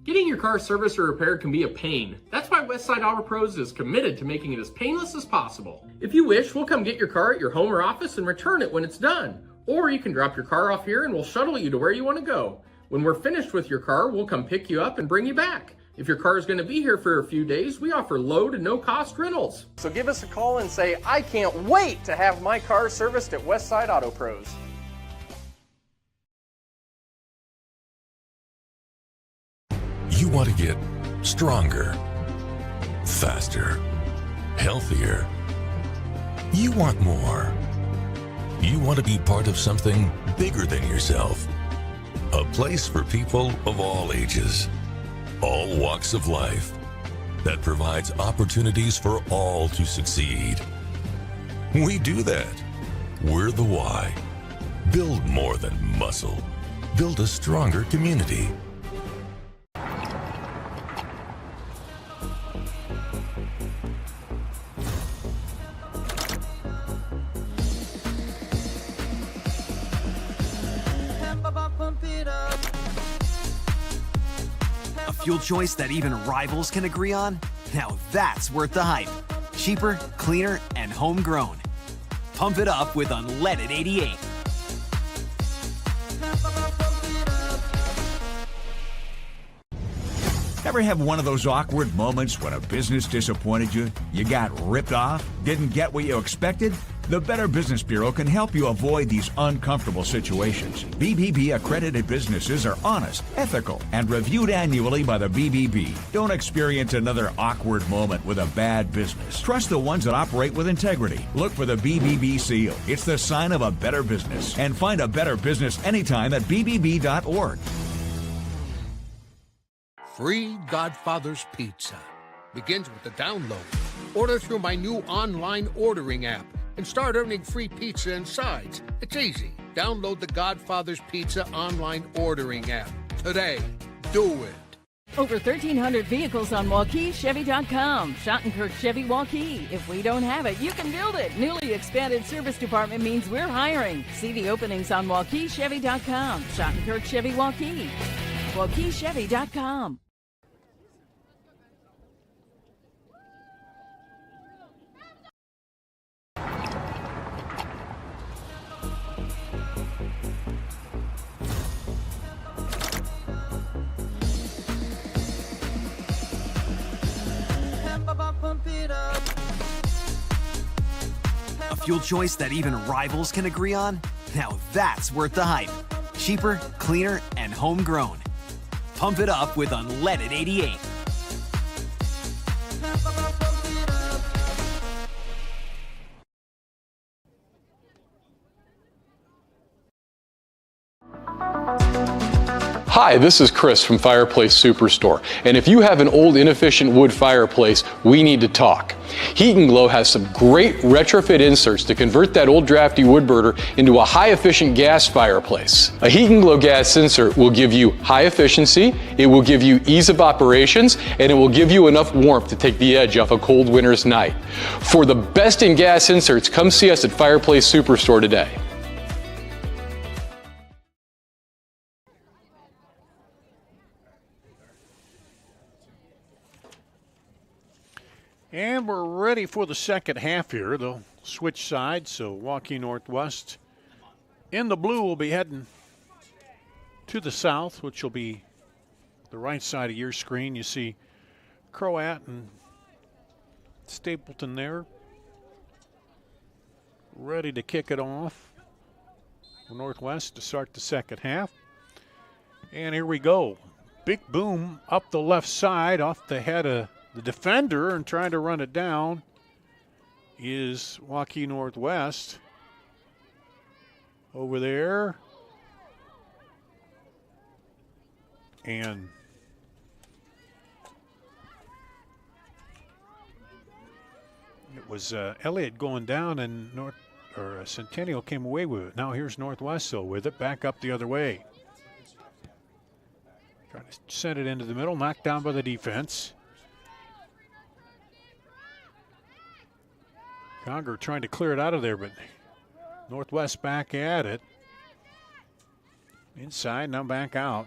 Getting your car serviced or repaired can be a pain. That's why Westside Auto Pros is committed to making it as painless as possible. If you wish, we'll come get your car at your home or office and return it when it's done. Or you can drop your car off here and we'll shuttle you to where you want to go. When we're finished with your car, we'll come pick you up and bring you back. If your car is going to be here for a few days, we offer low to no cost rentals. So give us a call and say, I can't wait to have my car serviced at Westside Auto Pros. You want to get stronger, faster, healthier. You want more. You want to be part of something bigger than yourself. A place for people of all ages, all walks of life, that provides opportunities for all to succeed. We do that. We're the why. Build more than muscle. Build a stronger community. A fuel choice that even rivals can agree on? Now that's worth the hype. Cheaper, cleaner, and homegrown. Pump it up with unleaded 88. Ever have one of those awkward moments when a business disappointed you? You got ripped off? Didn't get what you expected? The Better Business Bureau can help you avoid these uncomfortable situations. BBB accredited businesses are honest, ethical, and reviewed annually by the BBB. Don't experience another awkward moment with a bad business. Trust the ones that operate with integrity. Look for the BBB seal. It's the sign of a better business. And find a better business anytime at bbb.org. Free Godfather's Pizza begins with the download. Order through my new online ordering app and start earning free pizza and sides. It's easy. Download the Godfather's Pizza online ordering app today. Do it. Over 1,300 vehicles on WaukeeChevy.com. Schottenkirk Chevy Waukee. If we don't have it, you can build it. Newly expanded service department means we're hiring. See the openings on WaukeeChevy.com. Schottenkirk Chevy Waukee. WaukeeChevy.com. A fuel choice that even rivals can agree on? Now that's worth the hype. Cheaper, cleaner, and homegrown. Pump it up with unleaded 88. Hi, this is Chris from Fireplace Superstore, and if you have an old inefficient wood fireplace, we need to talk. Heat & Glow has some great retrofit inserts to convert that old drafty wood burner into a high-efficient gas fireplace. A Heat & Glow gas insert will give you high efficiency, it will give you ease of operations, and it will give you enough warmth to take the edge off a cold winter's night. For the best in gas inserts, come see us at Fireplace Superstore today. And we're ready for the second half here. They'll switch sides, so Waukee Northwest in the blue will be heading to the south, which will be the right side of your screen. You see Croat and Stapleton there, ready to kick it off for Northwest to start the second half. And here we go. Big boom up the left side off the head of the defender, and trying to run it down is Waukee Northwest over there. And it was Elliott going down, and Centennial came away with it. Now here's Northwest though with it, back up the other way. Trying to send it into the middle, knocked down by the defense. Conger trying to clear it out of there, but Northwest back at it. Inside, now back out.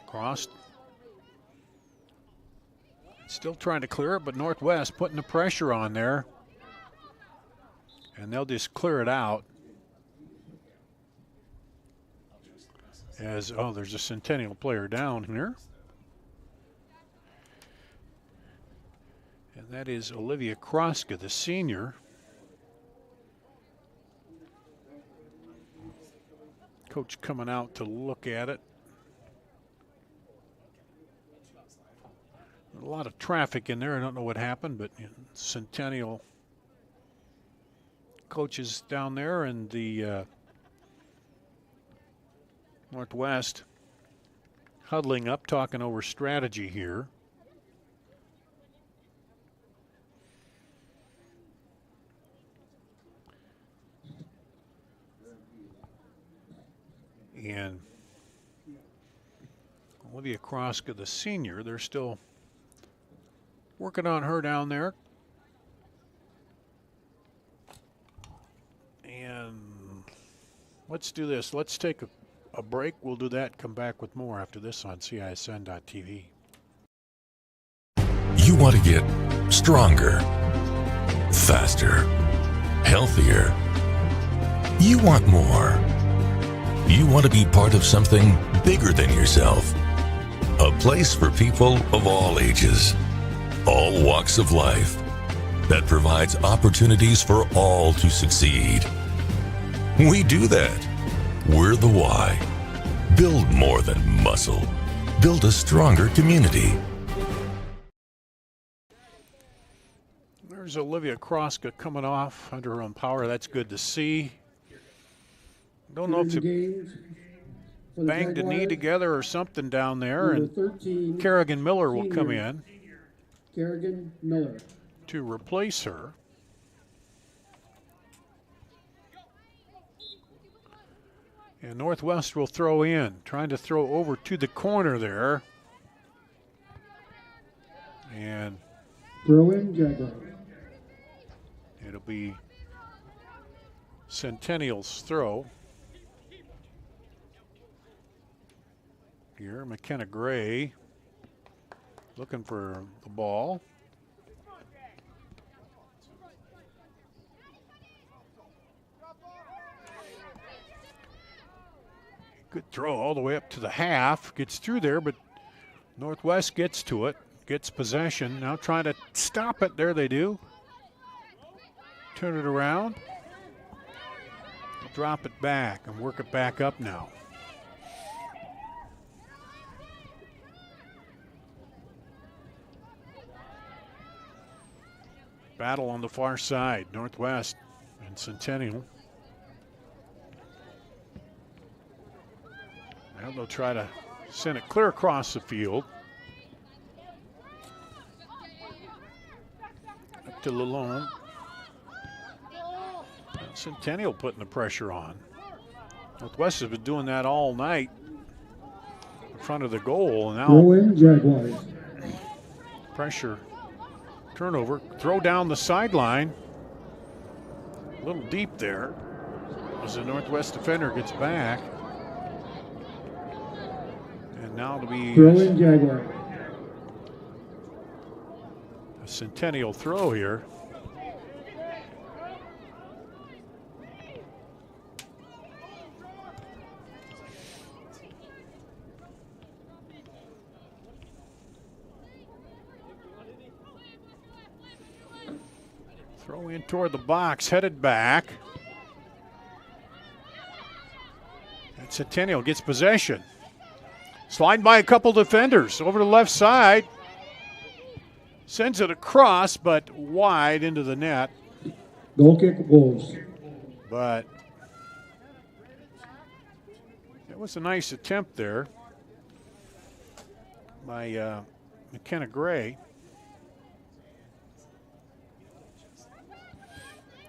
Crossed. Still trying to clear it, but Northwest putting the pressure on there. And they'll just clear it out. As, oh, there's a Centennial player down here. And that is Olivia Kroska, the senior. Coach coming out to look at it. A lot of traffic in there. I don't know what happened, but Centennial coaches down there in the Northwest huddling up, talking over strategy here. And Olivia Kroska, the senior, they're still working on her down there. And let's do this. Let's take a break. We'll do that, come back with more after this on CISN.TV. You want to get stronger, faster, healthier. You want more. You want to be part of something bigger than yourself. A place for people of all ages, all walks of life, that provides opportunities for all to succeed. We do that. We're the why. Build more than muscle. Build a stronger community. There's Olivia Kroska coming off under her own power. That's good to see. Don't know if they banged a knee together or something down there, and Kerrigan Miller will come in. Kerrigan Miller to replace her. And Northwest will throw in, trying to throw over to the corner there. And throw in Jaguar. It'll be Centennial's throw. Here, McKenna Gray looking for the ball. Good throw all the way up to the half. Gets through there, but Northwest gets to it, gets possession. Now trying to stop it. There they do. Turn it around. Drop it back and work it back up now. Battle on the far side, Northwest and Centennial. Now they'll try to send it clear across the field. Up to Lalone. Centennial putting the pressure on. Northwest has been doing that all night in front of the goal. And now throw in Jaguars. Pressure. Turnover, throw down the sideline. A little deep there as the Northwest defender gets back. And now to be throw in Jaguar. A Centennial throw here. Throw in toward the box, headed back. And Centennial gets possession. Sliding by a couple defenders over the left side. Sends it across, but wide into the net. Goal kick, Wolves. But it was a nice attempt there by McKenna Gray.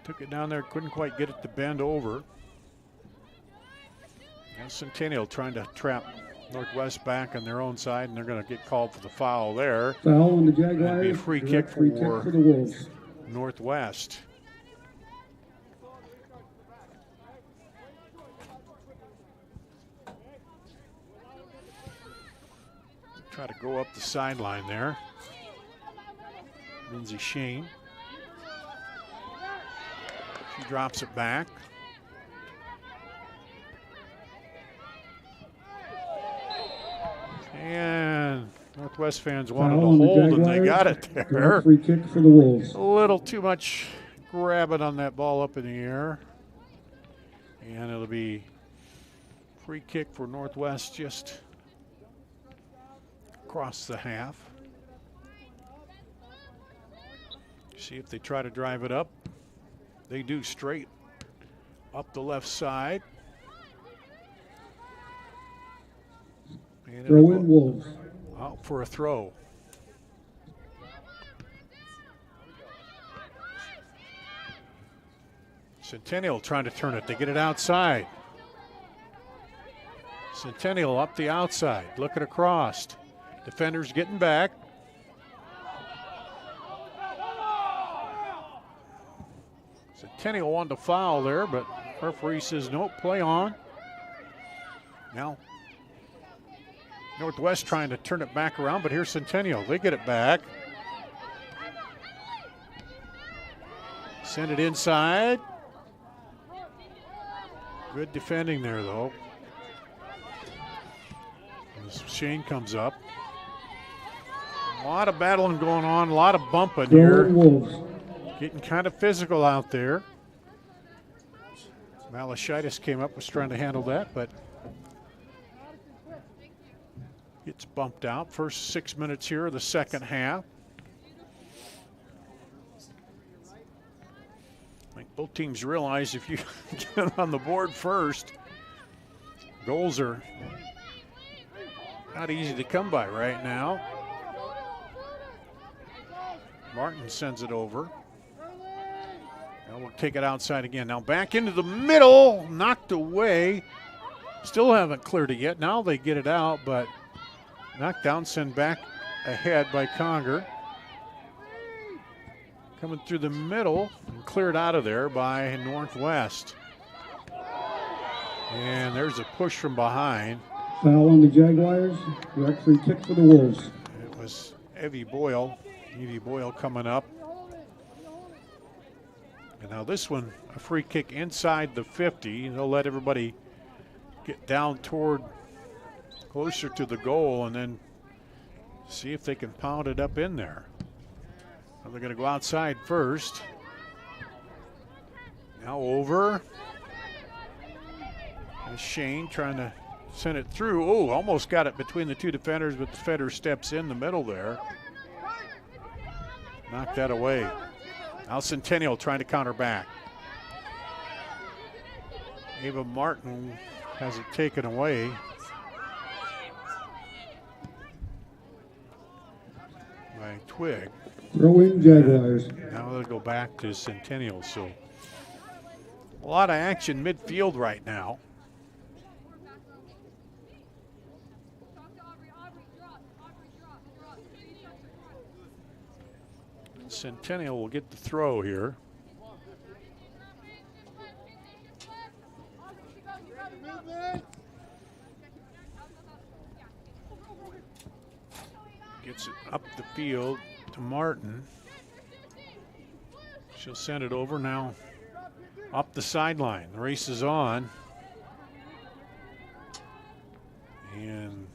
Took it down there, couldn't quite get it to bend over. And Centennial trying to trap Northwest back on their own side, and they're going to get called for the foul there. Foul on the Jaguars. It'll be a free kick for the Wolves. Northwest. Try to go up the sideline there. Lindsay Shane. She drops it back. And Northwest fans wanted to hold, and they got it there. Free kick for the Wolves. A little too much grabbing on that ball up in the air. And it'll be free kick for Northwest just across the half. See if they try to drive it up. They do straight Up the left side. And Throw in Wolves. Out for a throw. Centennial trying to turn it. They get it outside. Centennial up the outside, looking across. Defenders getting back. Centennial wanted to foul there, but referee says nope, play on. Now, Northwest trying to turn it back around, but here's Centennial. They get it back. Send it inside. Good defending there, though. As Shane comes up. A lot of battling going on, a lot of bumping here. Getting kind of physical out there. Malashitis came up, was trying to handle that, but gets bumped out. First 6 minutes here of the second half. I think both teams realize if you get on the board first, goals are not easy to come by right now. Martin sends it over. Now we'll take it outside again. Now back into the middle, knocked away. Still haven't cleared it yet. Now they get it out, but knocked down, sent back ahead by Conger. Coming through the middle and cleared out of there by Northwest. And there's a push from behind. Foul on the Jaguars. Direct free kick for the Wolves. It was Evie Boyle coming up. And now this one, a free kick inside the 50. They'll let everybody get down toward closer to the goal and then see if they can pound it up in there. Now they're going to go outside first. Now over. And Shane trying to send it through. Oh, almost got it between the two defenders, but the defender steps in the middle there. Knocked that away. Now Centennial trying to counter back. Ava Martin has it taken away. By Twig. Throw in Jaguars. Now they'll go back to Centennial. So a lot of action midfield right now. Centennial will get the throw here. Gets it up the field to Martin. She'll send it over now up the sideline. The race is on. And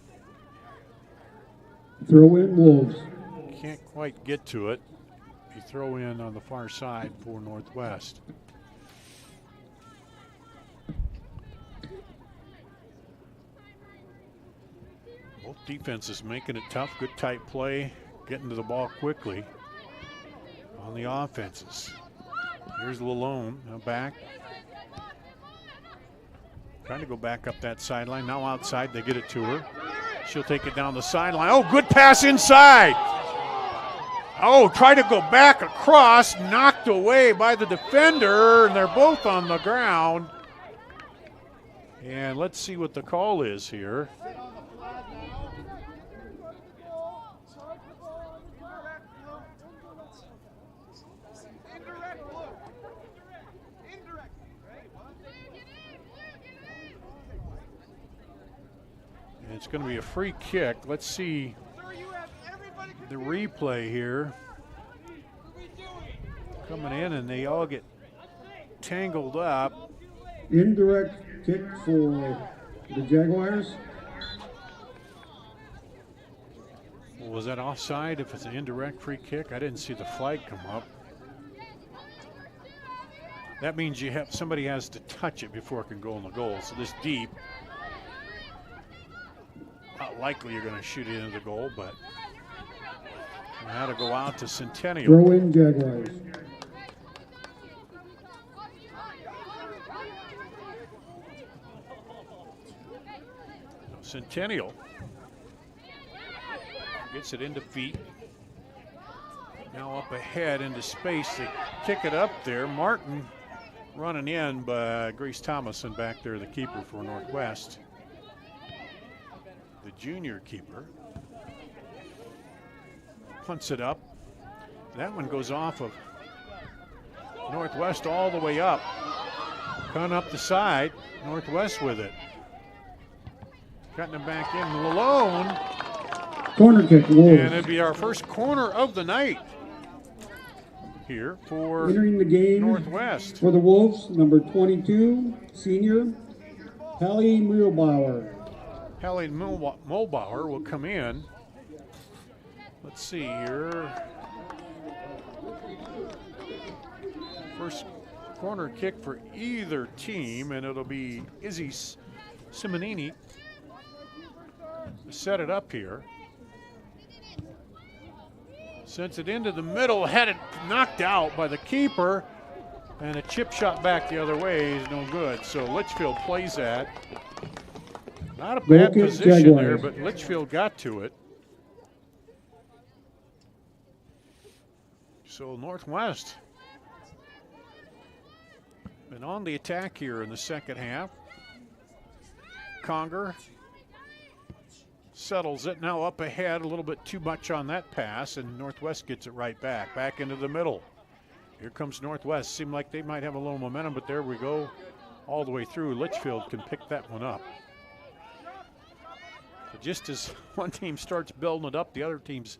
throw in Wolves. Can't quite get to it. You throw in on the far side for Northwest. Both defenses making it tough. Good tight play. Getting to the ball quickly on the offenses. Here's Lalone now back. Trying to go back up that sideline. Now outside, they get it to her. She'll take it down the sideline. Oh, good pass inside. Oh, try to go back across, knocked away by the defender, and they're both on the ground. And let's see what the call is here. And it's going to be a free kick. Let's see the replay here. Coming in and they all get tangled up. Indirect kick for the Jaguars. Well, was that offside if it's an indirect free kick? I didn't see the flag come up. That means somebody has to touch it before it can go in the goal. So this deep, not likely you're going to shoot it into the goal, but had to go out to Centennial. Throw in Jaguars. Centennial gets it into feet. Now up ahead into space. They kick it up there. Martin running in, but Grace Thomason back there, the keeper for Northwest. The junior keeper. Punts it up. That one goes off of Northwest all the way up. Coming up the side. Northwest with it. Cutting it back in. Malone. Corner kick, Wolves. And it'd be our first corner of the night here for Entering the game Northwest. for the Wolves, number 22, senior, Hallie Muehlbauer. Hallie Muehlbauer will come in. Let's see here. First corner kick for either team, and it'll be Izzy Simonini to set it up here. Sends it into the middle, had it knocked out by the keeper, and a chip shot back the other way is no good. So Litchfield plays that. Not a bad position there, but Litchfield got to it. So Northwest been on the attack here in the second half. Conger settles it now up ahead, a little bit too much on that pass, and Northwest gets it right back into the middle. Here comes Northwest. Seemed like they might have a little momentum, but there we go all the way through. Litchfield can pick that one up. But just as one team starts building it up, the other team's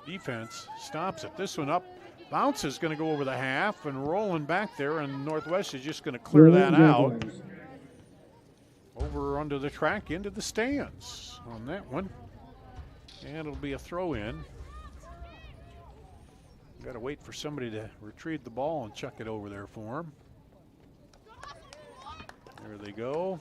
defense stops it. This one up, bounces, going to go over the half and rolling back there, and Northwest is just going to clear that out. Over under the track into the stands on that one. And it'll be a throw in. Got to wait for somebody to retrieve the ball and chuck it over there for him. There they go.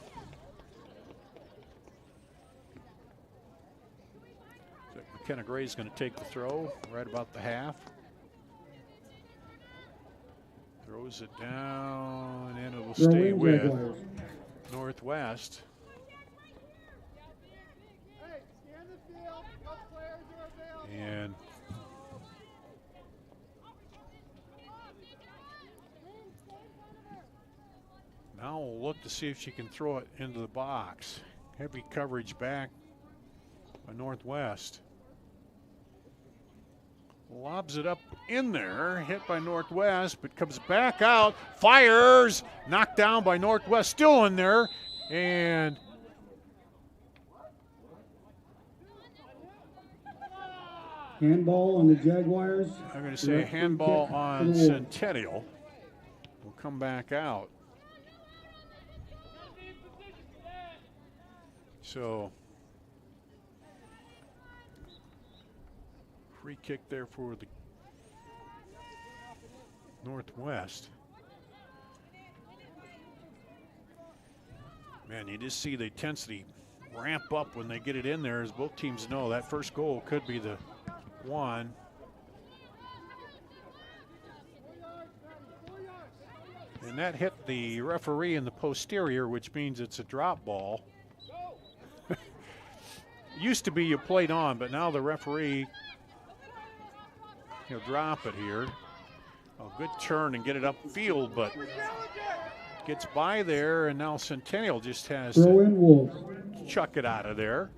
McKenna Gray's going to take the throw right about the half. Throws it down and it will stay with Northwest. And now we'll look to see if she can throw it into the box. Heavy coverage back by Northwest. Lobs it up in there, hit by Northwest, but comes back out, fires, knocked down by Northwest, still in there, and handball on the Jaguars. I'm going to say handball on Centennial. Will come back out. So free kick there for the Northwest. Man, you just see the intensity ramp up when they get it in there, as both teams know that first goal could be the one. And that hit the referee in the posterior, which means it's a drop ball. Used to be you played on, but now the referee, he'll drop it here. A good turn and get it upfield, but gets by there, and now Centennial just has to chuck it out of there.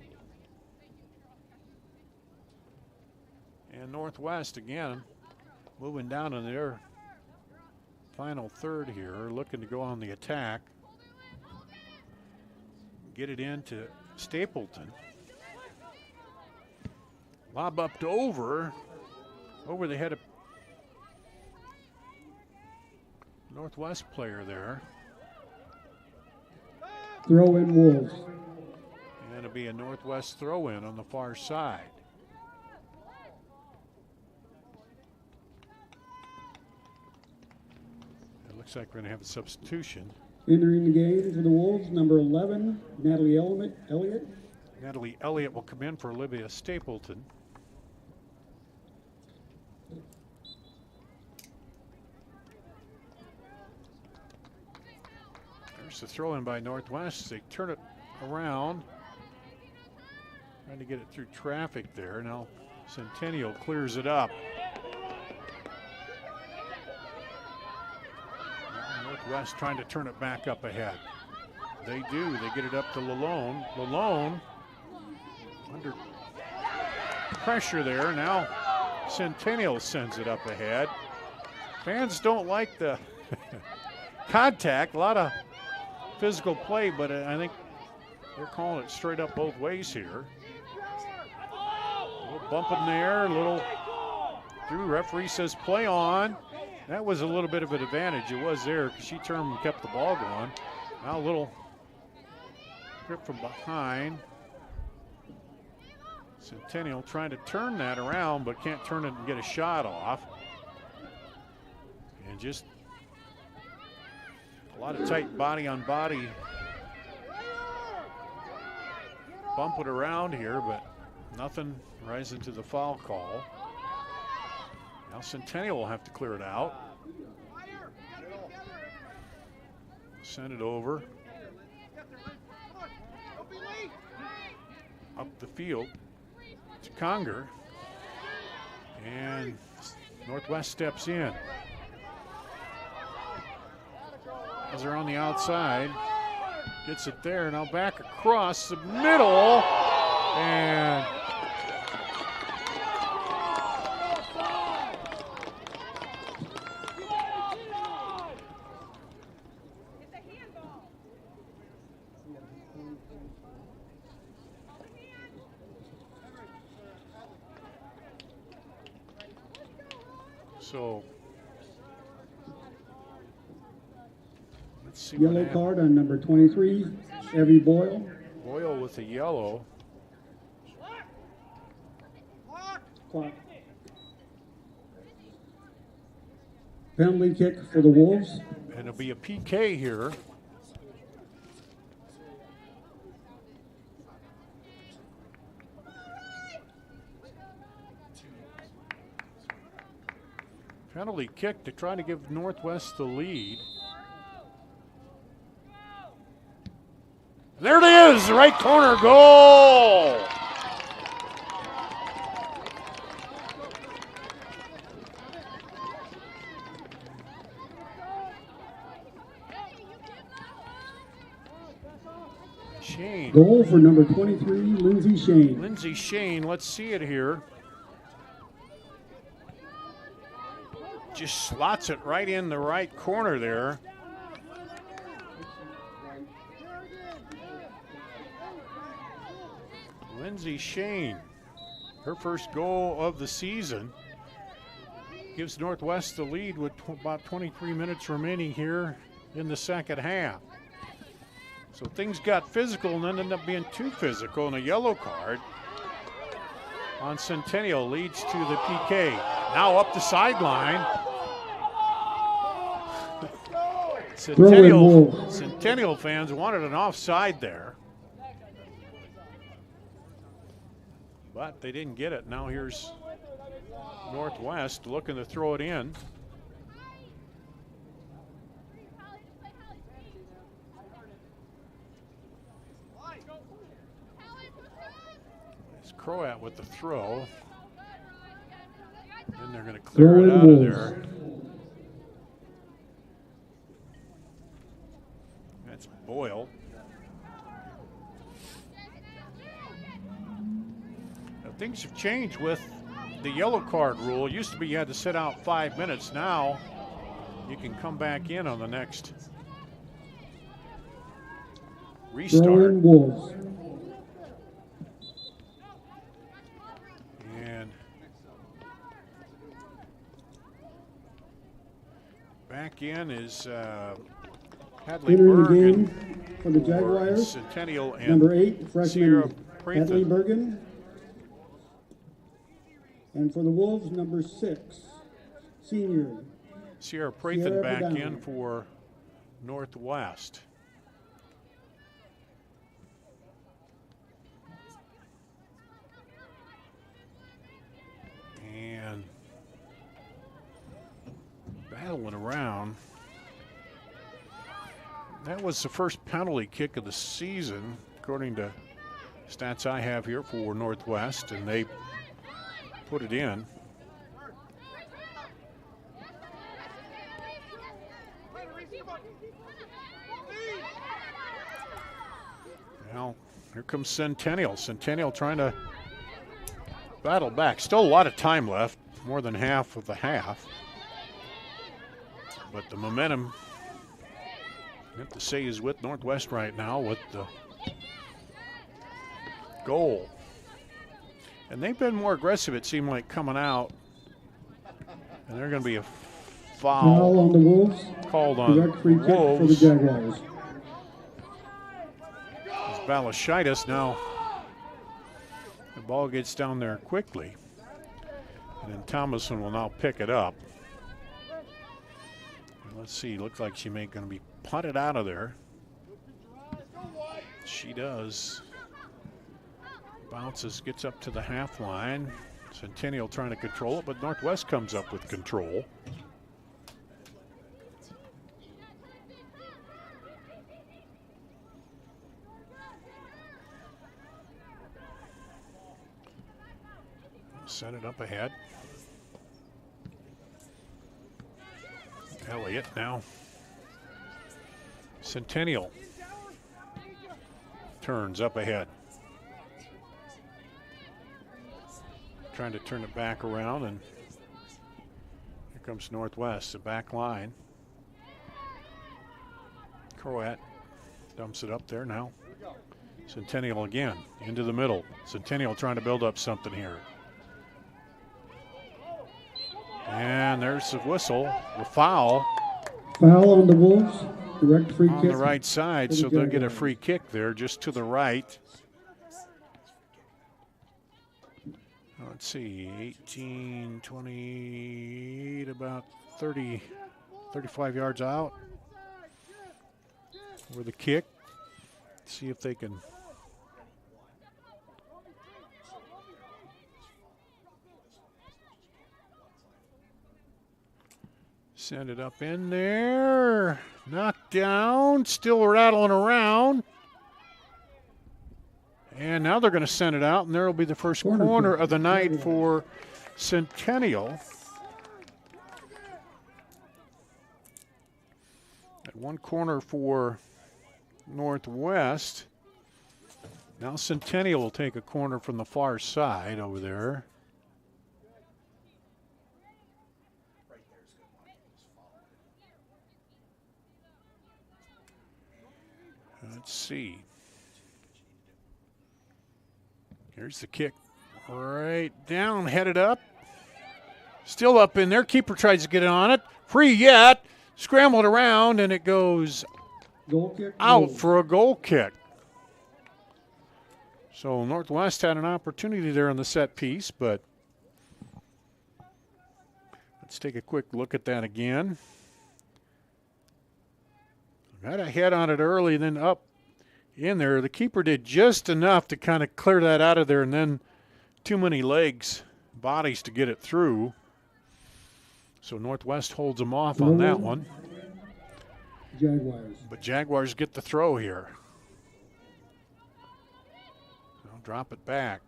And Northwest again moving down in their final third here, looking to go on the attack. Get it into Stapleton. Lob up to over the head of Northwest player there. Throw in Wolves. And it'll be a Northwest throw in on the far side. It looks like we're going to have a substitution. Entering the game for the Wolves, number 11, Natalie Elliott. Natalie Elliott will come in for Olivia Stapleton. There's the throw in by Northwest. They turn it around. Trying to get it through traffic there. Now Centennial clears it up. Northwest trying to turn it back up ahead. They do. They get it up to Lalone. Lalone under pressure there. Now Centennial sends it up ahead. Fans don't like the contact. A lot of physical play, but I think they're calling it straight up both ways here. A little bump in there, a little through. Referee says play on. That was a little bit of an advantage. It was there because she turned and kept the ball going. Now a little grip from behind. Centennial trying to turn that around, but can't turn it and get a shot off. And just a lot of tight body on body. Bump it around here, but nothing rising to the foul call. Now Centennial will have to clear it out. Send it over. Up the field to Conger. And Northwest steps in. As they're on the outside. Gets it there. Now back across the middle. And so let's see. Yellow card on number 23, Evie Boyle. Boyle with a yellow. Clock. Penalty kick for the Wolves. And it'll be a PK here. Penalty kick to try to give Northwest the lead. There it is, right corner goal. Shane. Goal for number 23, Lindsay Shane. Lindsay Shane, let's see it here. Just slots it right in the right corner there. Lindsay Shane, her first goal of the season, gives Northwest the lead with about 23 minutes remaining here in the second half. So things got physical and then ended up being too physical, and a yellow card on Centennial leads to the PK. Now up the sideline. Centennial fans wanted an offside there, but they didn't get it. Now here's Northwest looking to throw it in. It's Croat with the throw. Then they're going to clear it out of there. That's Boyle. Now, things have changed with the yellow card rule. It used to be you had to sit out 5 minutes. Now you can come back in on the next restart. And back in is Hadley Bergen for the Jaguars. Centennial and number 8, freshman Sierra Hadley Prathen. Bergen. And for the Wolves, number 6, senior Sierra Prathen back in for Northwest. And battling around. That was the first penalty kick of the season, according to stats I have here for Northwest, and they put it in. Now, here comes Centennial. Centennial trying to battle back. Still a lot of time left, more than half of the half. But the momentum, I have to say, is with Northwest right now with the goal. And they've been more aggressive, it seemed like, coming out. And they're going to be a foul on the Wolves. Called on Direct free kick Wolves. for the Jaguars. Balashitis now. The ball gets down there quickly. And then Thomason will now pick it up. And let's see, looks like she may going to be punted out of there. She does. Bounces, gets up to the half line. Centennial trying to control it, but Northwest comes up with control. Set it up ahead. Elliott now. Centennial turns up ahead. Trying to turn it back around, and here comes Northwest, the back line. Croat dumps it up there now. Centennial again, into the middle. Centennial trying to build up something here. And there's the whistle, the foul. Foul on the Wolves. Direct free kick. On the right side, so they'll get a free kick there, just to the right. Let's see, 18, 28, about 30, 35 yards out. With the kick. See if they can. Send it up in there. Knocked down. Still rattling around. And now they're going to send it out, and there will be the first corner of the night for Centennial. At one corner for Northwest. Now Centennial will take a corner from the far side over there. Let's see. Here's the kick. Right down, headed up. Still up in there. Keeper tries to get it on it. Free yet. Scrambled around, and it goes out for a goal kick. So Northwest had an opportunity there on the set piece, but let's take a quick look at that again. Got a head on it early, then up in there. The keeper did just enough to kind of clear that out of there, and then too many legs, bodies to get it through. So Northwest holds them off on that one. Jaguars. But Jaguars get the throw here. They'll drop it back.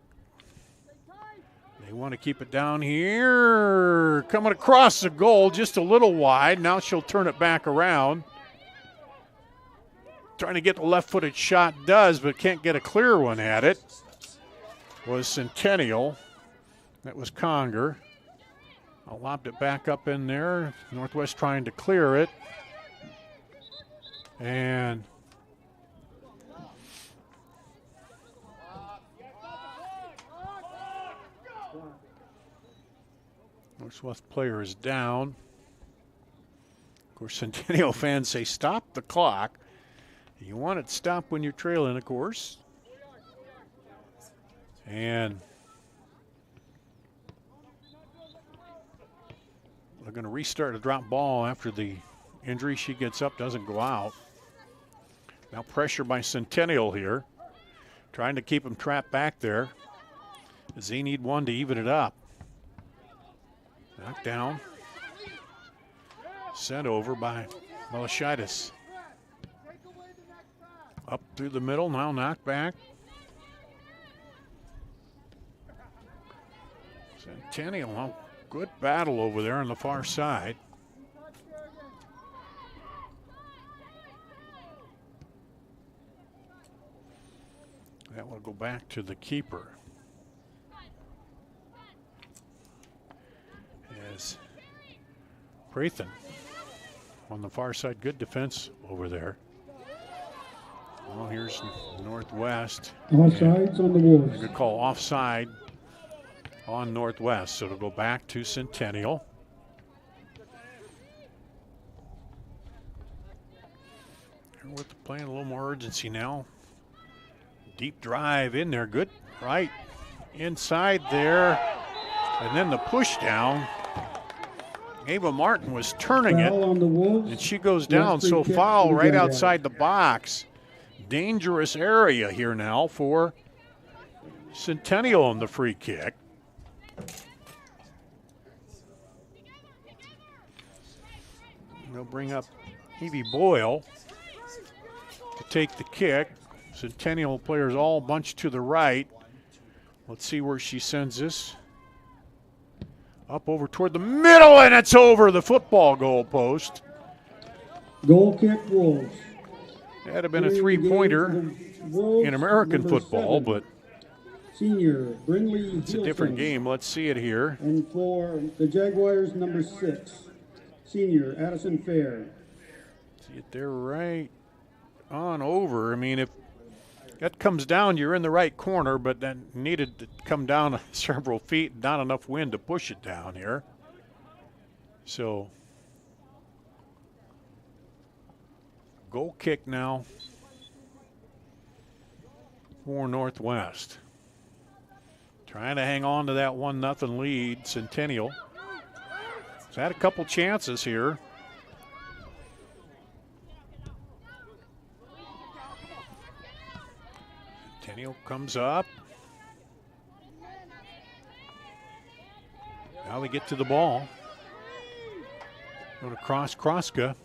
They want to keep it down here. Coming across the goal, just a little wide. Now she'll turn it back around. Trying to get the left-footed shot, does, but can't get a clear one at it. Was Centennial. That was Conger. I lobbed it back up in there. Northwest trying to clear it. And Northwest player is down. Of course, Centennial fans say stop the clock. You want it stopped when you're trailing, of course. And they're going to restart a drop ball after the injury. She gets up, doesn't go out. Now pressure by Centennial here. Trying to keep them trapped back there. As they need one to even it up. Knocked down. Sent over by Balashitis. Up through the middle, now knocked back. Centennial, well, good battle over there on the far side. That will go back to the keeper. As Prathan on the far side, good defense over there. Well, here's Northwest. Offsides on the Wolves. A good call, offside on Northwest, so it'll go back to Centennial. With playing a little more urgency now. Deep drive in there, good right inside there, and then the push down. Ava Martin was turning it, and she goes down, so foul right outside the box. Dangerous area here now for Centennial on the free kick. They'll bring up Evie Boyle to take the kick. Centennial players all bunched to the right. Let's see where she sends this. Up over toward the middle, and it's over the football goal post. Goal kick, Wolves. That'd have been a three-pointer in American football, but senior Brindley it's a different game. Let's see it here. And for the Jaguars, number 6, senior Addison Fair. See it there right on over. I mean, if that comes down, you're in the right corner, but that needed to come down several feet, not enough wind to push it down here. So, goal kick now for Northwest. Trying to hang on to that 1-0 lead, Centennial. It's had a couple chances here. Centennial comes up. Now they get to the ball. Going across Kroska.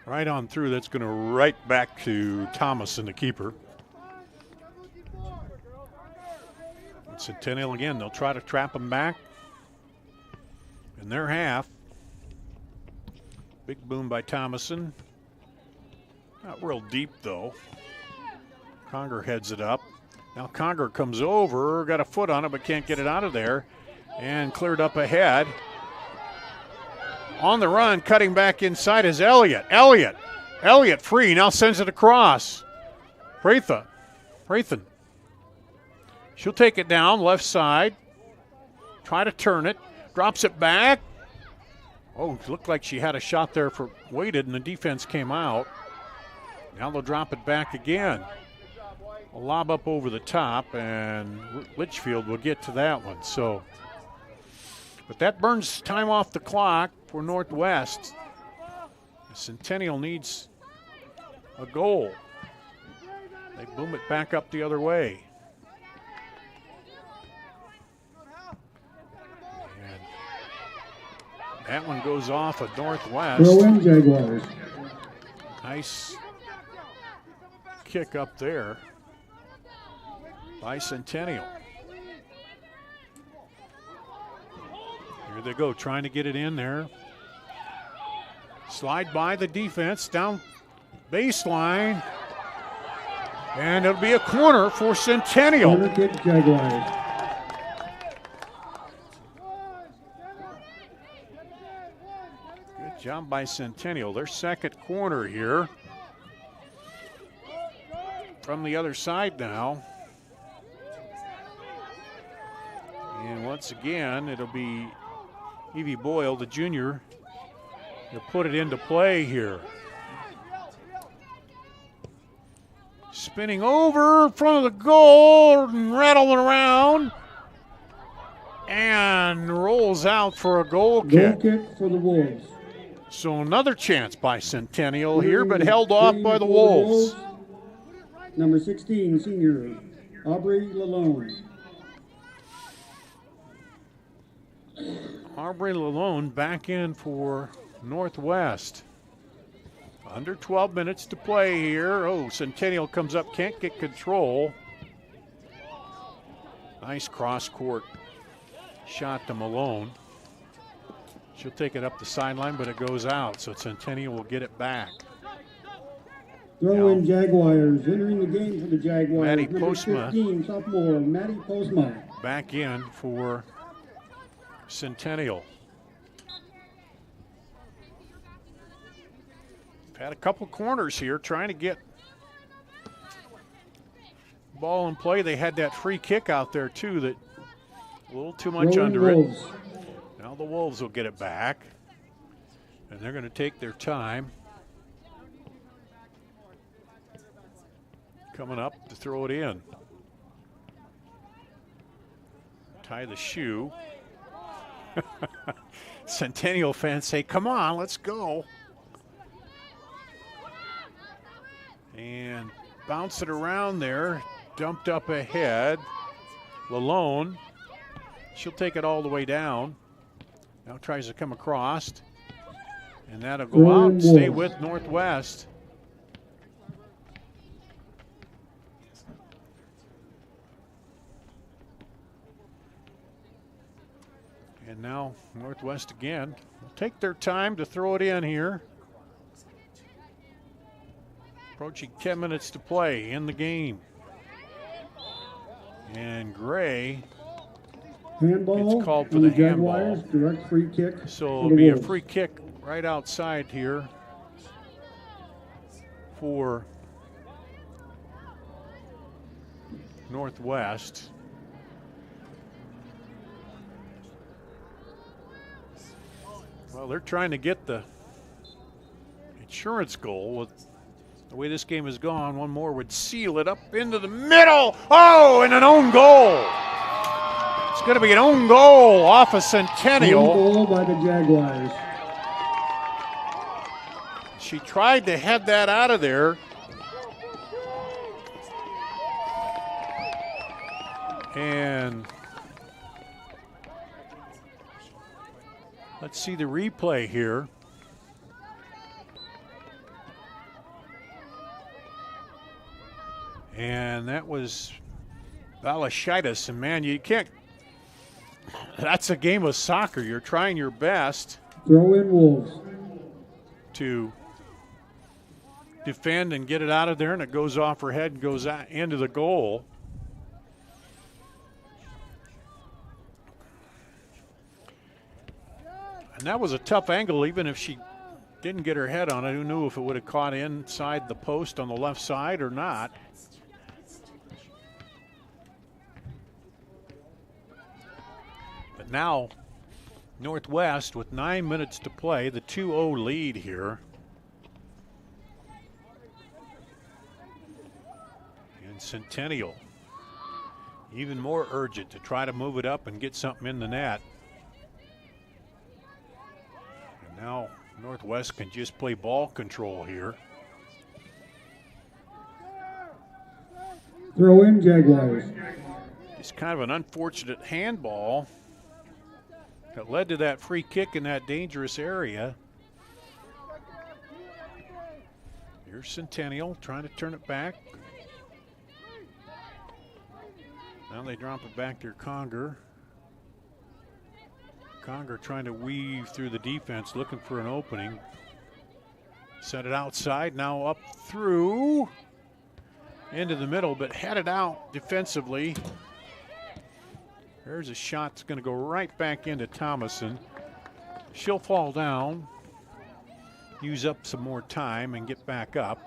Right on through. That's going to right back to Thomas and the keeper. And Centennial again. They'll try to trap them back in their half. Big boom by Thomason. Not real deep though. Conger heads it up. Now Conger comes over, got a foot on it, but can't get it out of there. And cleared up ahead. On the run, cutting back inside is Elliott. Elliott free, now sends it across. Prathan. She'll take it down, left side. Try to turn it. Drops it back. Oh, it looked like she had a shot there for waited, and the defense came out. Now they'll drop it back again. A lob up over the top, and Litchfield will get to that one. So, but that burns time off the clock for Northwest. Centennial needs a goal. They boom it back up the other way. And that one goes off of Northwest. Throw in Jaguars. Nice kick up there by Centennial. Here they go, trying to get it in there. Slide by the defense, down baseline. And it'll be a corner for Centennial. Corner kick, Jaguars. Good job by Centennial. Their second corner here. From the other side now. And once again, it'll be Evie Boyle, the junior, to put it into play here. Spinning over in front of the goal and rattling around. And rolls out for a goal kick. Goal kick for the Wolves. So another chance by Centennial here, but held off by the Wolves. Number 16, senior Aubrey Lalone. Aubrey Lalone back in for Northwest. Under 12 minutes to play here. Oh, Centennial comes up, can't get control. Nice cross-court shot to Malone. She'll take it up the sideline, but it goes out, so Centennial will get it back. Throw in Jaguars. Entering the game for the Jaguars. Maddie number Postma. 15, sophomore, Maddie Postma. Back in for Centennial. Had a couple corners here trying to get ball in play. They had that free kick out there too that a little too much under Wolves. it. Now the Wolves will get it back, and they're going to take their time. Coming up to throw it in. Tie the shoe. Centennial fans say, come on, let's go. And bounce it around there, dumped up ahead. Lalone, she'll take it all the way down. Now tries to come across, and that'll go out and stay with Northwest. And now Northwest again will take their time to throw it in here. Approaching 10 minutes to play in the game. And Gray Handball. gets called for on the Jaguars. handball. Direct free kick. So for it'll the be a Wolves. free kick right outside here for Northwest. Well, they're trying to get the insurance goal. With the way this game has gone, one more would seal it up into the middle. Oh, and an own goal. It's going to be an own goal off of Centennial. Own goal by the Jaguars. She tried to head that out of there. And let's see the replay here. And that was Balashitis. And man, you can't, that's a game of soccer. You're trying your best Throw in Wolves. to defend and get it out of there, and it goes off her head and goes out into the goal. And that was a tough angle, even if she didn't get her head on it. Who knew if it would have caught inside the post on the left side or not. But now, Northwest with 9 minutes to play, the 2-0 lead here. And Centennial, even more urgent to try to move it up and get something in the net. And now Northwest can just play ball control here. Throw in Jaguars. It's kind of an unfortunate handball that led to that free kick in that dangerous area. Here's Centennial trying to turn it back. Now they drop it back to Conger. Conger trying to weave through the defense, looking for an opening. Set it outside, now up through into the middle, but headed out defensively. There's a shot that's going to go right back into Thomason. She'll fall down, use up some more time, and get back up.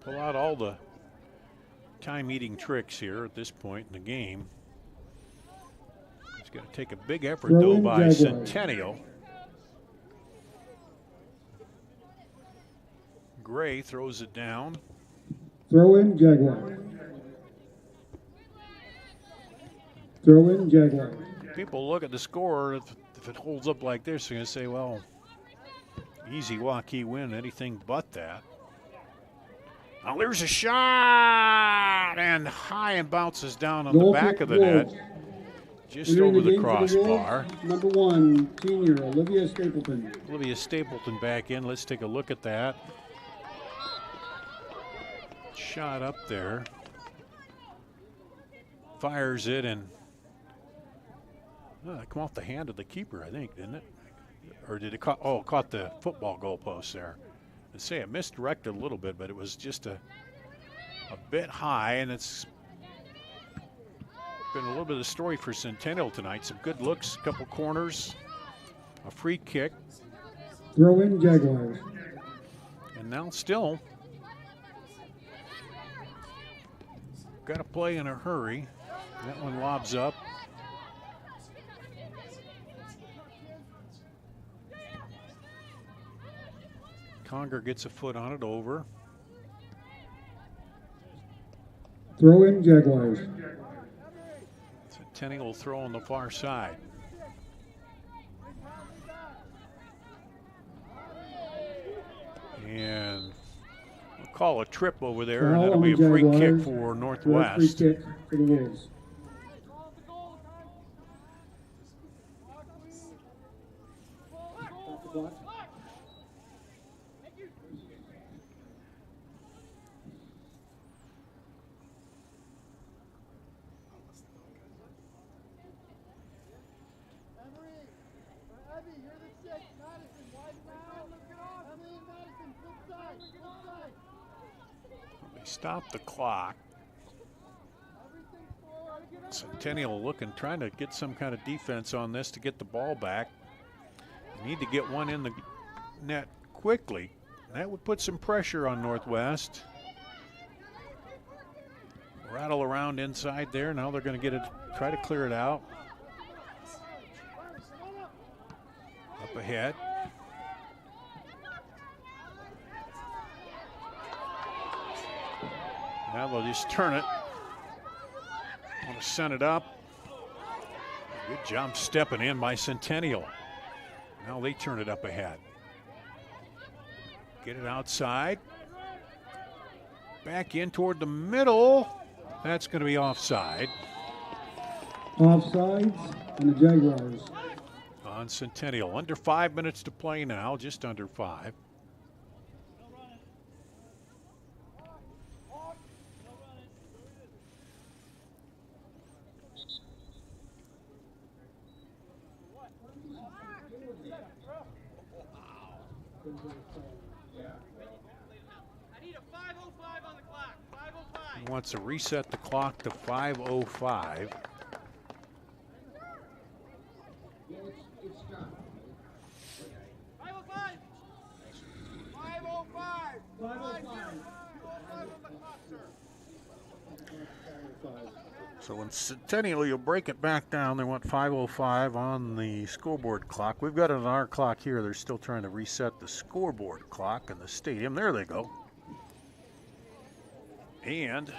Pull out all the time-eating tricks here at this point in the game. It's going to take a big effort, though, by Centennial. Gray throws it down. Throw in Jaguar. Throw in Jaguar. People look at the score. If it holds up like this, they're going to say, well, easy Waukee win, anything but that. Now there's a shot, and high and bounces down on the back of the net. Just over the crossbar. Number 1, senior Olivia Stapleton. Olivia Stapleton back in. Let's take a look at that. shot up there. Fires it and it come off the hand of the keeper, I think, didn't it? Or did it caught the football goalpost there. I'd say it misdirected a little bit, but it was just a bit high, and it's been a little bit of the story for Centennial tonight. Some good looks, a couple corners, a free kick. Throw in Jaguars. And now still got to play in a hurry. That one lobs up. Conger gets a foot on it over. Throw in Jaguars. Centennial will throw on the far side. And we'll call a trip over there, and that'll be a free kick for Northwest. Free kick for the Wolves. Stop the clock. Centennial trying to get some kind of defense on this to get the ball back. They need to get one in the net quickly. That would put some pressure on Northwest. Rattle around inside there. Now they're going to get it, try to clear it out. Up ahead. Now they'll just turn it. Want to send it up. Good job stepping in by Centennial. Now they turn it up ahead. Get it outside. Back in toward the middle. That's going to be offside. Offsides on the Jaguars. On Centennial. Under 5 minutes to play now, just under 5. He wants to reset the clock to 5:05. So in Centennial, you'll break it back down. They want 5:05 on the scoreboard clock. We've got it on our clock here. They're still trying to reset the scoreboard clock in the stadium. There they go. And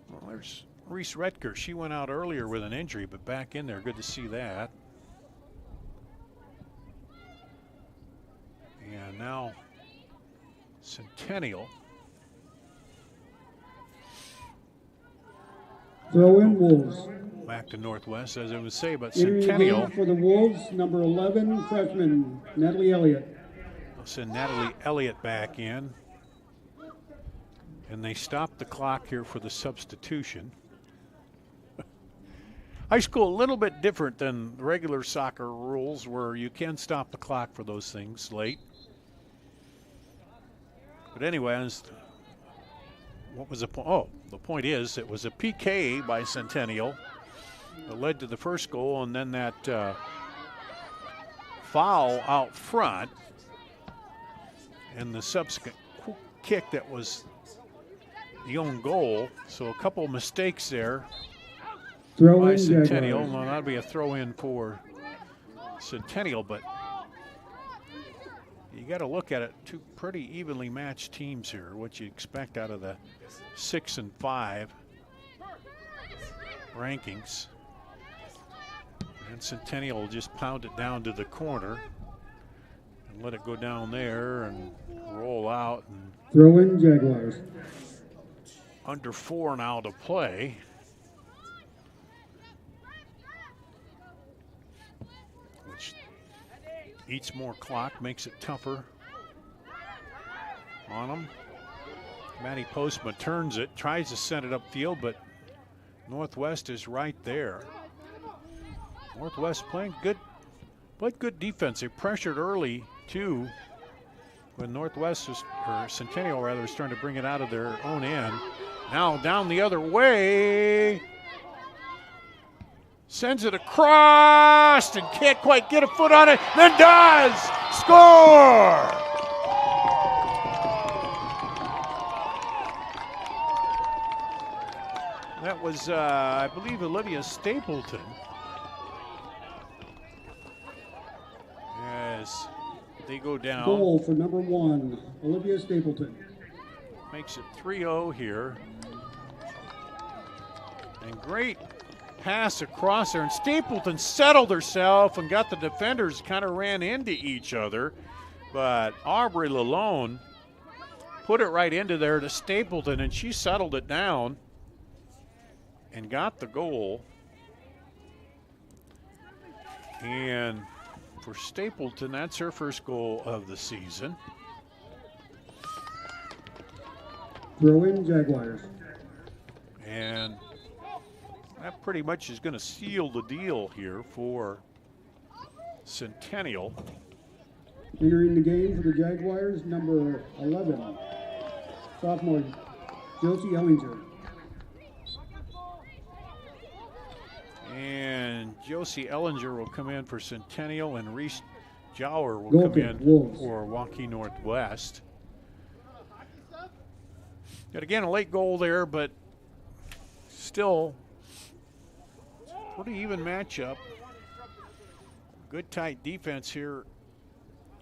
well, there's Reese Retker. She went out earlier with an injury, but back in there. Good to see that. And now Centennial. Throw in Wolves. Back to Northwest, as I would say, but Entering Centennial. the game for the Wolves, number 11 freshman Natalie Elliott. I'll send Natalie Elliott back in. And they stop the clock here for the substitution. High school, a little bit different than regular soccer rules where you can stop the clock for those things late. But anyway, what was the point? Oh, the point is it was a PK by Centennial that led to the first goal, and then that foul out front and the subsequent kick that was the own goal. So a couple of mistakes there by Centennial. Well, that'd be a throw in for Centennial, but you got to look at it. Two pretty evenly matched teams here. What you expect out of the 6 and 5 rankings. And Centennial will just pound it down to the corner and let it go down there and roll out. And throw in Jaguars. Under 4 now to play. Which eats more clock, makes it tougher on him. Matty Postma turns it, tries to send it upfield, but Northwest is right there. Northwest played good defense. They pressured early too, when Northwest was, or Centennial rather, was trying to bring it out of their own end. Now down the other way. Sends it across and can't quite get a foot on it, then does! Score! That was, I believe, Olivia Stapleton. As they go down. Goal for number 1, Olivia Stapleton. Makes it 3-0 here. And great pass across there. And Stapleton settled herself and got the defenders, kind of ran into each other. But Aubrey Lalone put it right into there to Stapleton, and she settled it down and got the goal. And for Stapleton, that's her first goal of the season. Throw in Jaguars. And that pretty much is going to seal the deal here for Centennial. Entering the game for the Jaguars, number 11, sophomore Josie Ellinger. And Josie Ellinger will come in for Centennial, and Reese Jower will Goal come kick, in Wolves. for Waukee Northwest. Got again a late goal there, but still pretty even matchup. Good tight defense here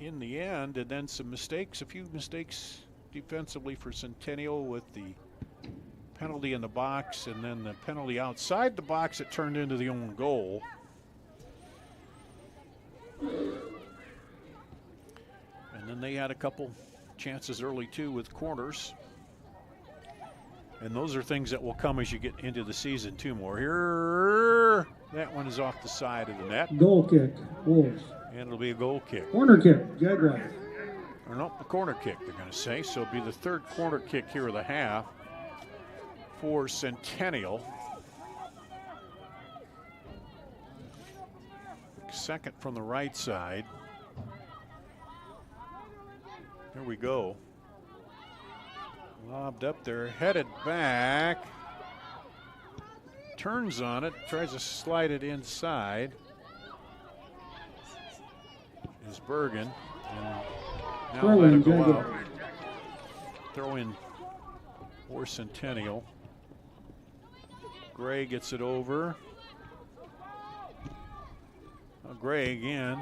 in the end, and then some mistakes, a few mistakes defensively for Centennial with the penalty in the box and then the penalty outside the box that turned into the own goal. And then they had a couple chances early too with corners. And those are things that will come as you get into the season too more. Here, that one is off the side of the net. Goal kick, Wolves. And it'll be a goal kick. Corner kick, Jaguars. Or no, the corner kick, they're going to say. So it'll be the third corner kick here of the half for Centennial. Second from the right side. Here we go. Lobbed up there, headed back. Turns on it, tries to slide it inside. Is Bergen. And now let it go out. Throw in for Centennial. Gray gets it over. Gray again.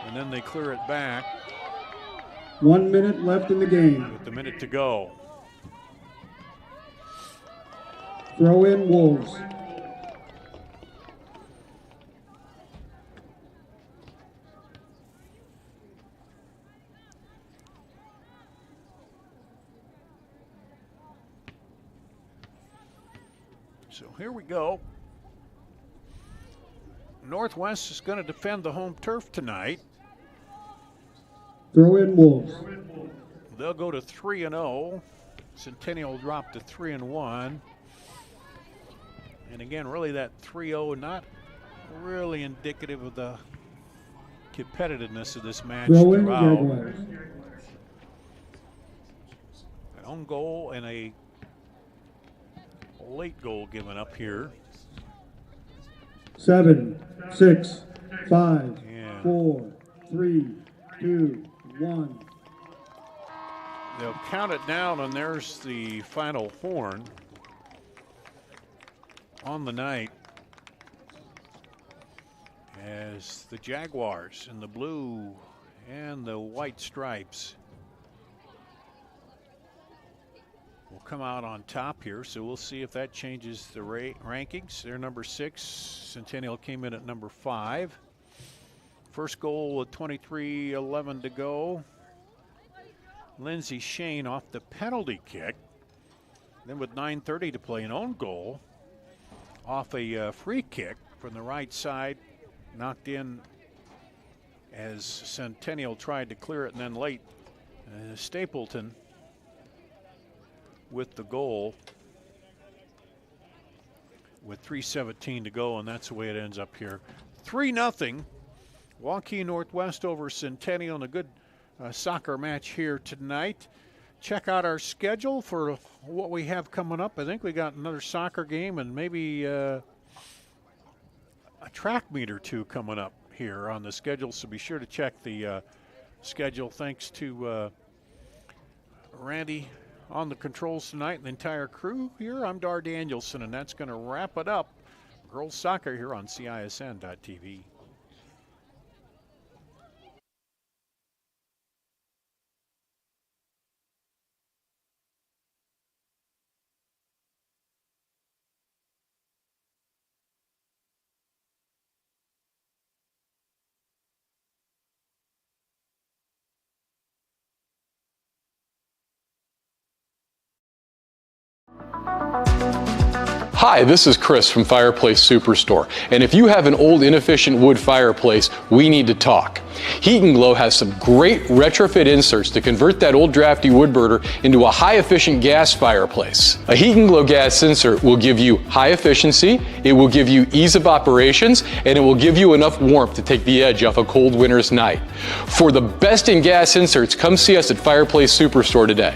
And then they clear it back. 1 minute left in the game. With a minute to go. Throw in Wolves. So here we go. Northwest is going to defend the home turf tonight. Throw in Wolves. They'll go to 3-0. Centennial drop to 3-1. And again, really that 3-0 not really indicative of the competitiveness of this match Throw in throughout. Jaguars. An own goal and a late goal given up here. 7, 6, 5, 4, 3, 2, 1. They'll count it down, and there's the final horn on the night as the Jaguars in the blue and the white stripes will come out on top here. So we'll see if that changes the rankings. They're number 6. Centennial came in at number 5. First goal with 23:11 to go. Lindsay Shane off the penalty kick. Then with 9:30 to play, an own goal off a free kick from the right side, knocked in as Centennial tried to clear it, and then late Stapleton with the goal with 3:17 to go, and that's the way it ends up here. 3-0. Waukee Northwest over Centennial in a good soccer match here tonight. Check out our schedule for what we have coming up. I think we got another soccer game and maybe a track meet or two coming up here on the schedule, so be sure to check the schedule. Thanks to Randy on the controls tonight and the entire crew here. I'm Dar Danielson, and that's going to wrap it up. Girls soccer here on CISN.TV. Hi, this is Chris from Fireplace Superstore, and if you have an old inefficient wood fireplace, we need to talk. Heat & Glow has some great retrofit inserts to convert that old drafty wood burner into a high efficient gas fireplace. A Heat & Glow gas insert will give you high efficiency, it will give you ease of operations, and it will give you enough warmth to take the edge off a cold winter's night. For the best in gas inserts, come see us at Fireplace Superstore today.